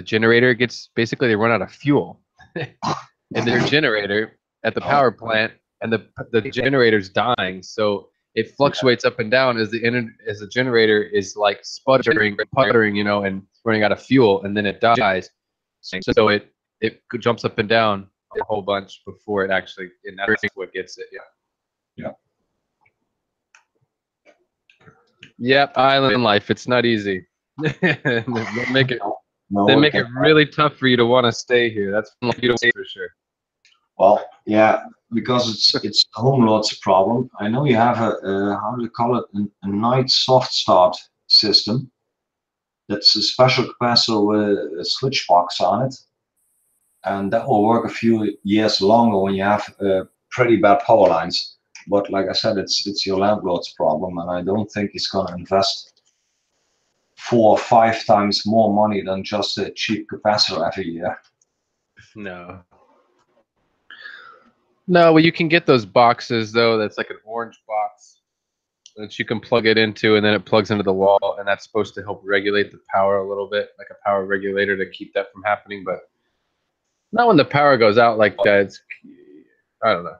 generator gets basically they run out of fuel in their generator at the power plant, and the generator's dying, so it fluctuates up and down as the generator is like sputtering, puttering, you know, and running out of fuel, and then it dies. So it jumps up and down a whole bunch before it actually, and that's what gets it. Yeah. Yep, island life. It's not easy. They make it really tough for you to want to stay here. That's for sure. Well, yeah, because it's home load's problem. I know you have a how do you call it, a night soft start system. That's a special capacitor with a switch box on it, and that will work a few years longer when you have pretty bad power lines. But like I said, it's your landlord's problem, and I don't think he's going to invest 4 or 5 times more money than just a cheap capacitor every year. No, well, you can get those boxes though. That's like an orange box that you can plug it into, and then it plugs into the wall, and that's supposed to help regulate the power a little bit, like a power regulator to keep that from happening. But not when the power goes out like that. I don't know.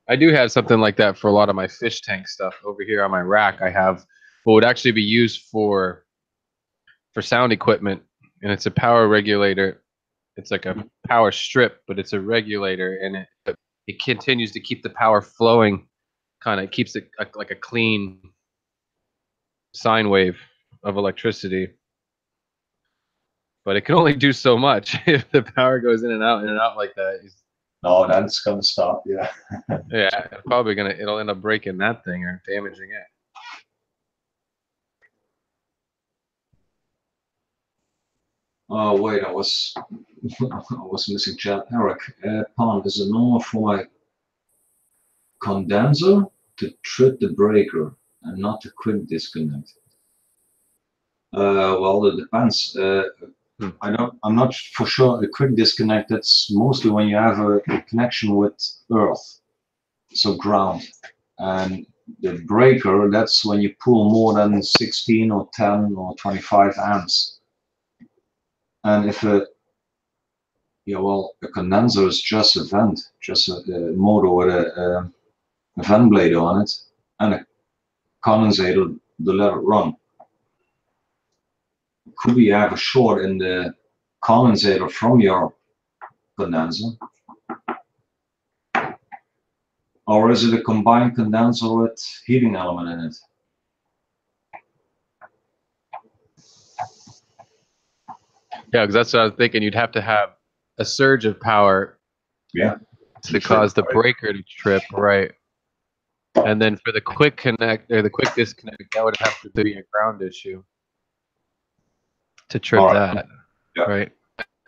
I do have something like that for a lot of my fish tank stuff over here on my rack. I have what would actually be used for sound equipment, and it's a power regulator. It's like a power strip, but it's a regulator, and it continues to keep the power flowing. Kind of keeps it like a clean sine wave of electricity. But it can only do so much if the power goes in and out like that. No, that's gonna stop. Yeah. Yeah, it'll end up breaking that thing or damaging it. Oh wait, I was missing chat. Eric, Pond, is it normal for my condenser to trip the breaker and not to quick disconnect? Well, it depends. I'm not for sure. A quick disconnect, that's mostly when you have a connection with earth, so ground. And the breaker, that's when you pull more than 16 or 10 or 25 amps. And if a condenser is just a vent, just a motor with a vent blade on it, and a condensator to let it run. Could we have a short in the condensator from your condenser? Or is it a combined condenser with heating element in it? Yeah, because that's what I was thinking. You'd have to have a surge of power Yeah. to cause the breaker to trip, right? And then for the quick connect or the quick disconnect, that would have to be a ground issue to trip All right. that, Yeah. right?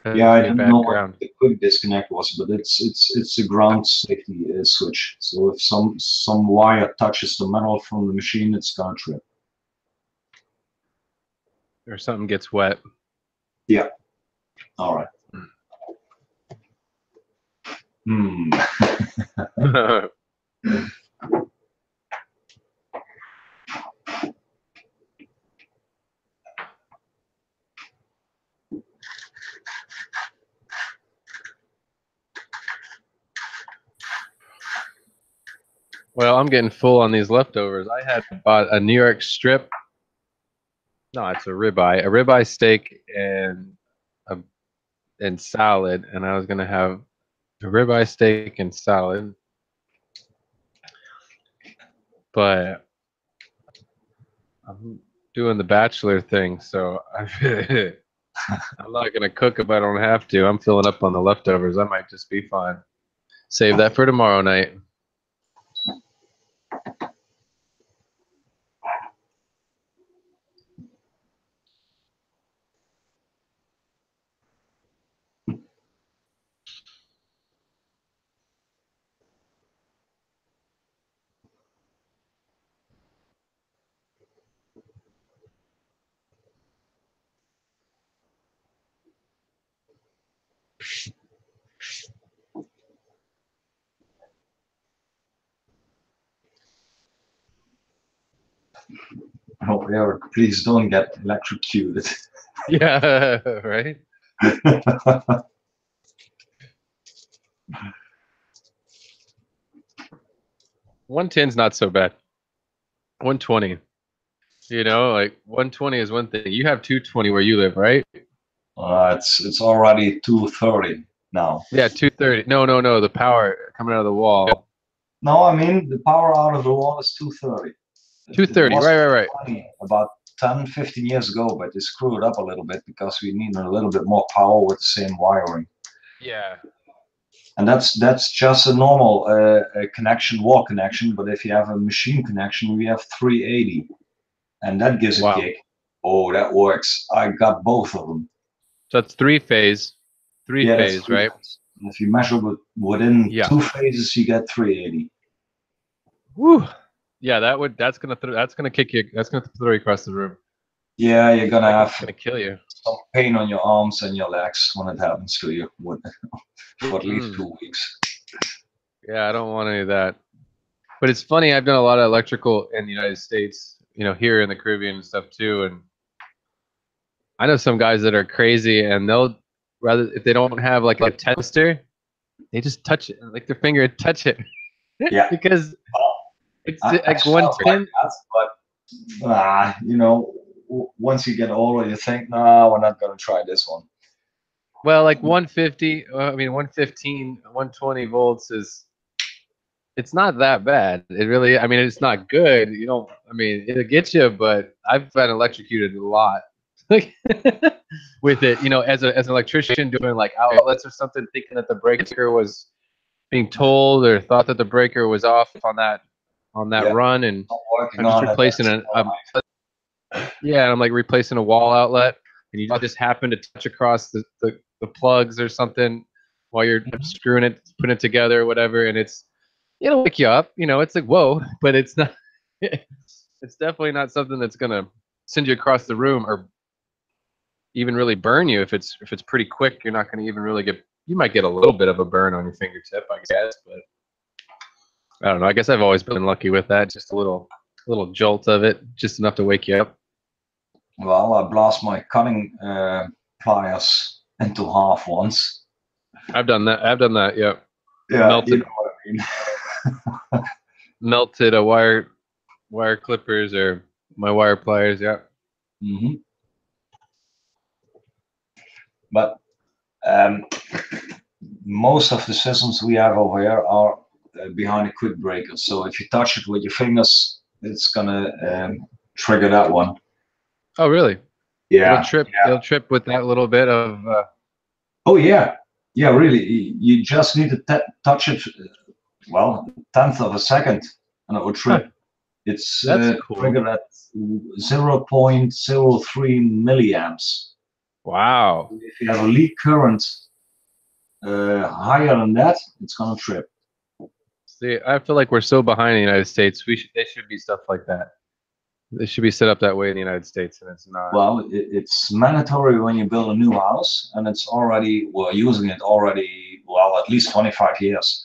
Yeah, I That'd be a didn't bad know ground. what the quick disconnect was, but it's a ground safety switch. So if some wire touches the metal from the machine, it's gonna trip. Or something gets wet. Yeah. All right. Hmm. Well, I'm getting full on these leftovers. I had bought a New York strip. No, it's a ribeye steak and salad, and I was gonna have a ribeye steak and salad, but I'm doing the bachelor thing, so I'm not gonna cook if I don't have to. I'm filling up on the leftovers. I might just be fine. Save that for tomorrow night. Oh, Eric, please don't get electrocuted. Yeah, right. 110's not so bad. 120. You know, like 120 is one thing. You have 220 where you live, right? It's already 2:30 now. Yeah, 230. No. The power coming out of the wall. No, I mean the power out of the wall is 2:30. 230. Right. About 10, 15 years ago, but they screwed it up a little bit because we need a little bit more power with the same wiring. Yeah. And that's just a normal connection, wall connection. But if you have a machine connection, we have 380, and that gives a kick. Oh, that works. I got both of them. So it's three phase, right? And if you measure within 2 phases, you get 380. Woo! Yeah, that's gonna kick you. That's gonna throw you across the room. Yeah, you're gonna gonna kill you. Some pain on your arms and your legs when it happens to you for at least 2 weeks. Yeah, I don't want any of that. But it's funny. I've done a lot of electrical in the United States. You know, here in the Caribbean and stuff too, and I know some guys that are crazy, and they'll rather if they don't have like a tester, they just touch it, like their finger, touch it. Yeah. Because it's like 110. But you know, once you get older, you think, no, we're not gonna try this one. Well, like 150. I mean, 115, 120 volts it's not that bad. It really. I mean, it's not good. You don't. I mean, it'll get you, but I've been electrocuted a lot. With it, you know, as an electrician doing like outlets or something, thinking that the breaker was being told or thought that the breaker was off on that run, and I'm just replacing and I'm like replacing a wall outlet, and you just happen to touch across the plugs or something while you're screwing it, putting it together or whatever, and it'll wake you up. You know, it's like whoa, but it's not. It's definitely not something that's gonna send you across the room or even really burn you. If it's pretty quick, you're not going to even really you might get a little bit of a burn on your fingertip, I guess, but I don't know. I guess I've always been lucky with that. Just a little jolt of it, just enough to wake you up. Well, I blast my cutting pliers into half once. I've done that. Yeah. Yeah. Melted. You know what I mean. Melted a wire clippers or my wire pliers. Yeah. Mm-hmm. But most of the systems we have over here are behind a quick breaker. So if you touch it with your fingers, it's gonna trigger that one. Oh, really? Yeah. It'll trip with that little bit of. Oh yeah. Yeah, really. You just need to touch it, well, tenth of a second, and it will trip. It's That's cool. triggered at 0.03 milliamps. Wow. If you have a lead current higher than that, it's gonna trip. See, I feel like we're so behind the United States. There should be stuff like that. It should be set up that way in the United States, and it's not. Well, it's mandatory when you build a new house, and it's already, we're using it already, well, at least 25 years.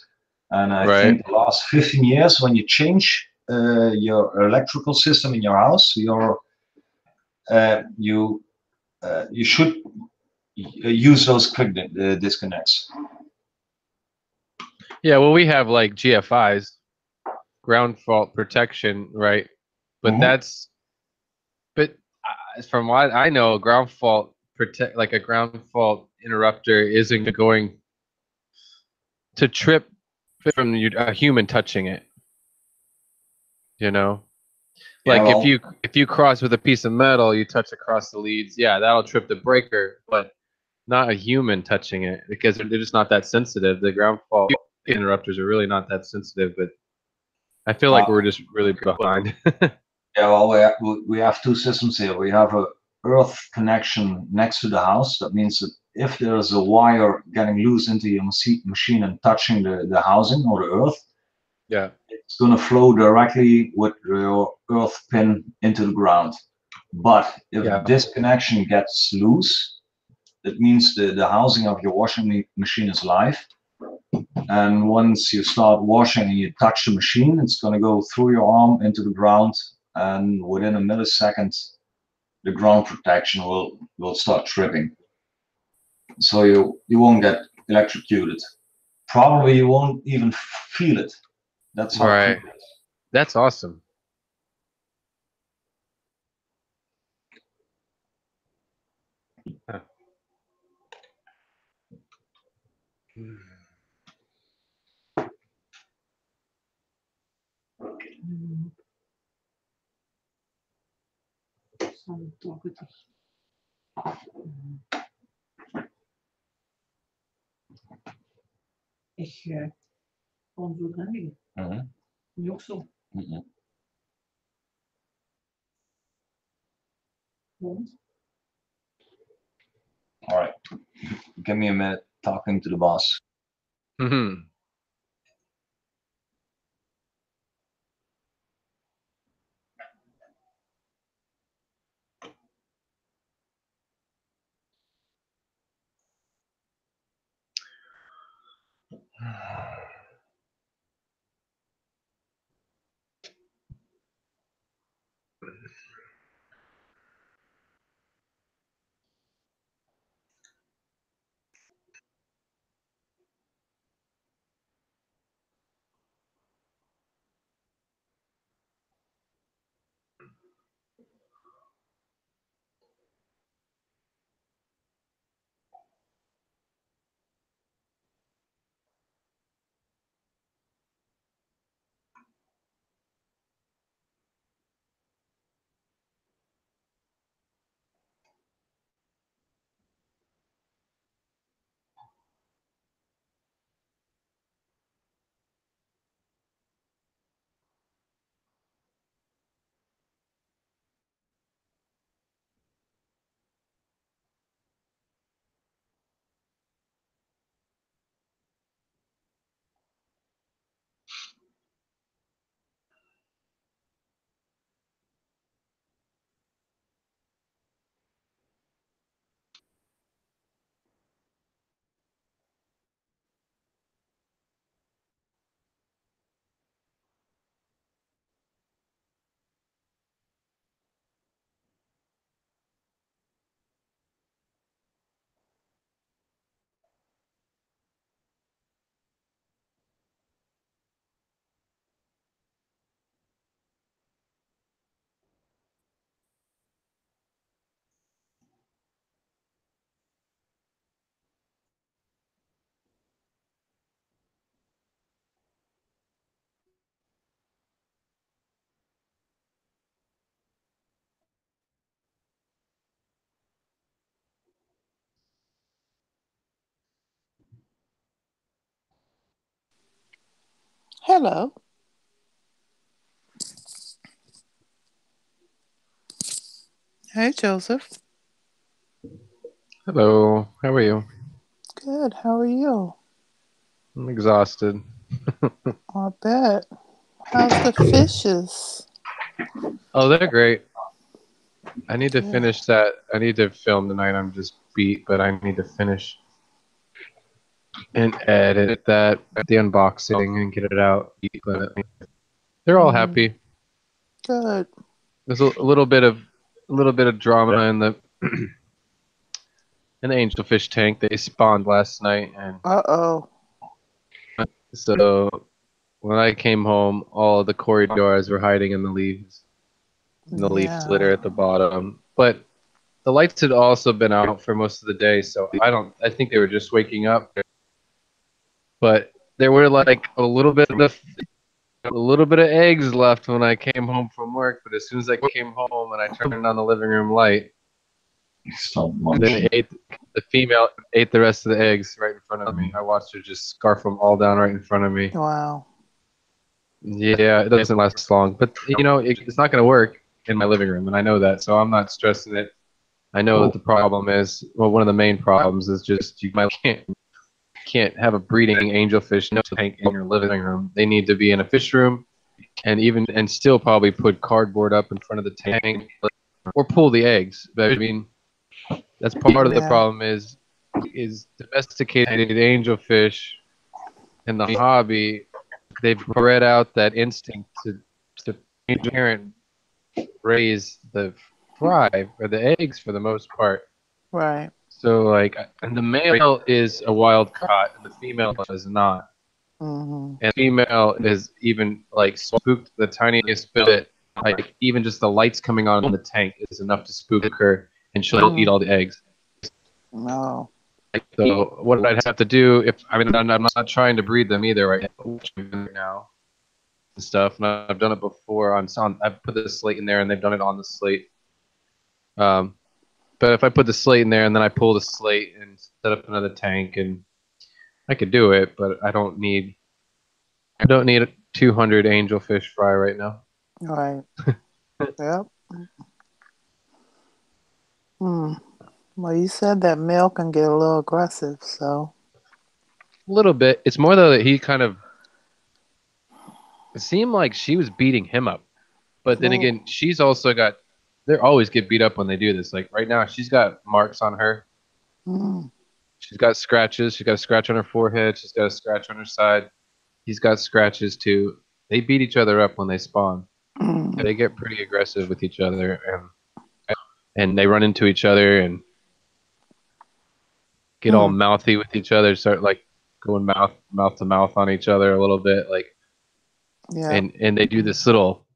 And I Right. think the last 15 years, when you change your electrical system in your house, you should use those quick disconnects. Yeah, well, we have like GFIs, ground fault protection, right? But Mhm. but from what I know, a ground fault like a ground fault interrupter isn't going to trip from a human touching it. You know, Yeah, like well, if you cross with a piece of metal, you touch across the leads, yeah, that'll trip the breaker, but not a human touching it because they're just not that sensitive. The ground fault interrupters are really not that sensitive, but I feel like we're just really behind. yeah, well, we have two systems here. We have a earth connection next to the house. That means that if there's a wire getting loose into your machine and touching the housing or the earth, Yeah. it's going to flow directly with your earth pin into the ground. But if Yeah. this connection gets loose, that means the housing of your washing machine is live. And once you start washing and you touch the machine, it's going to go through your arm into the ground, and within a millisecond, the ground protection will start tripping. So you won't get electrocuted. Probably you won't even feel it. That's how Right. quick it is. That's awesome. Huh. Sam ton côté. Ik kon zo draaien. Nu ook zo. Want All right. Give me a minute talking to the boss. Mm-hmm. Hello. Hey, Joseph. Hello, how are you? Good. How are you? I'm exhausted. I bet. How's the fishes? Oh, they're great. I need to Good. finish that. I need to film tonight. I'm just beat, but I need to finish and edit that, the unboxing, and get it out. But they're all happy. Good. There's a little bit of drama in the angelfish tank. They spawned last night, and Uh-oh. so when I came home, all the corridors were hiding in the leaves, in the leaf litter at the bottom. But the lights had also been out for most of the day, so I think they were just waking up. But there were like a little bit of eggs left when I came home from work. But as soon as I came home and I turned on the living room light, then the female ate the rest of the eggs right in front of me. I watched her just scarf them all down right in front of me. Wow. Yeah, it doesn't last long, but it's not going to work in my living room, and I know that, so I'm not stressing it. I know that the problem is, well, one of the main problems is just you can't have a breeding angelfish tank in your living room. They need to be in a fish room, and still probably put cardboard up in front of the tank or pull the eggs. But I mean, that's part of the problem is domesticated angelfish in the hobby. They've bred out that instinct to parent raise the fry or the eggs for the most part. Right. So like, and the male is a wild caught, and the female is not. Mm-hmm. And the female is even like spooked the tiniest bit. Like even just the lights coming on in the tank is enough to spook her, and she'll eat all the eggs. No. So what I'd have to do I'm not trying to breed them either right now and stuff. And I've done it before on I've put the slate in there and they've done it on the slate. But if I put the slate in there and then I pull the slate and set up another tank, and I could do it, but I don't need 200 angelfish fry right now. Right. Yep. Well, you said that male can get a little aggressive, so. A little bit. It's more though that he kind of. It seemed like she was beating him up, but then again, she's also got. They always get beat up when they do this. Like right now, she's got marks on her. She's got scratches. She's got a scratch on her forehead. She's got a scratch on her side. He's got scratches too. They beat each other up when they spawn. They get pretty aggressive with each other, and they run into each other and get all mouthy with each other. Start like going mouth to mouth on each other a little bit, like. Yeah. And they do this little,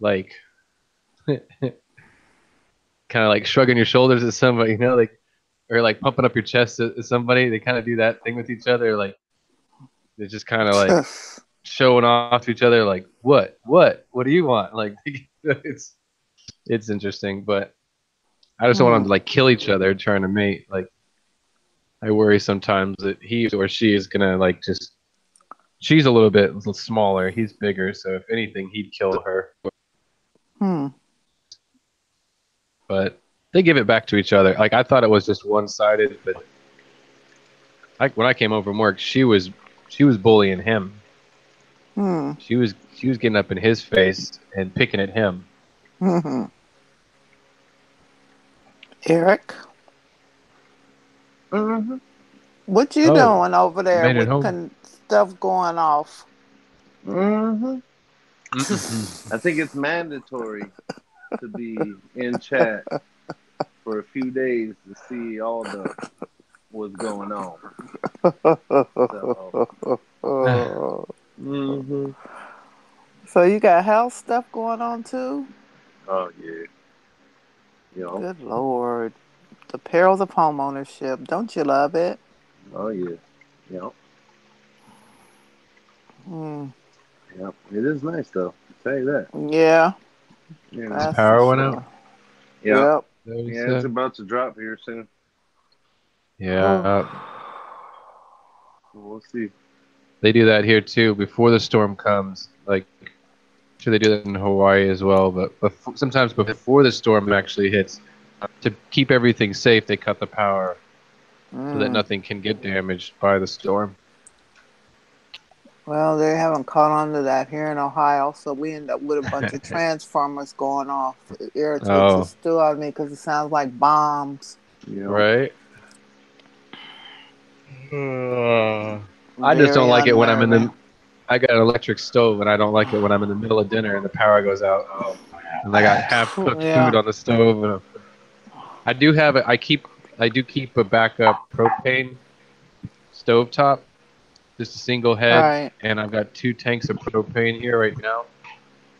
like, kind of like shrugging your shoulders at somebody, like, or like pumping up your chest at somebody. They kind of do that thing with each other, like they're just kind of like showing off to each other, like, what do you want? Like, it's interesting, but I just don't want them to like kill each other trying to mate. Like, I worry sometimes that he or she is gonna like just. She's a little bit smaller. He's bigger, so if anything, he'd kill her. But they give it back to each other. Like I thought it was just one-sided, but when I came home from work, she was bullying him. She was getting up in his face and picking at him. Eric, what you doing over there with stuff going off? I think it's mandatory to be in chat for a few days to see all what's going on. So you got house stuff going on too? Oh yeah. Good Lord. The perils of homeownership. Don't you love it? Oh yeah. Yep. Yep. It is nice though. I'll tell you that. Yeah. The power went out. Yep. Yeah, it's about to drop here soon. Yeah. So we'll see. They do that here too before the storm comes. Like, I'm sure they do that in Hawaii as well. But sometimes before the storm actually hits, to keep everything safe, they cut the power so that nothing can get damaged by the storm. Well, they haven't caught on to that here in Ohio, so we end up with a bunch of transformers going off. It irritates the stew out of me because it sounds like bombs. Right? I just don't like it when I'm in the... I got an electric stove, and I don't like it when I'm in the middle of dinner and the power goes out. And I got half-cooked food on the stove. And I do have it. I do keep a backup propane stovetop. Just a single head, and I've got 2 tanks of propane here right now.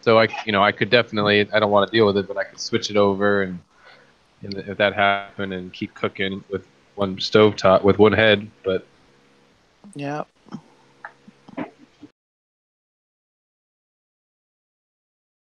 So I could definitely, I don't want to deal with it, but I could switch it over, and if that happened, and keep cooking with one stovetop with one head. But yeah,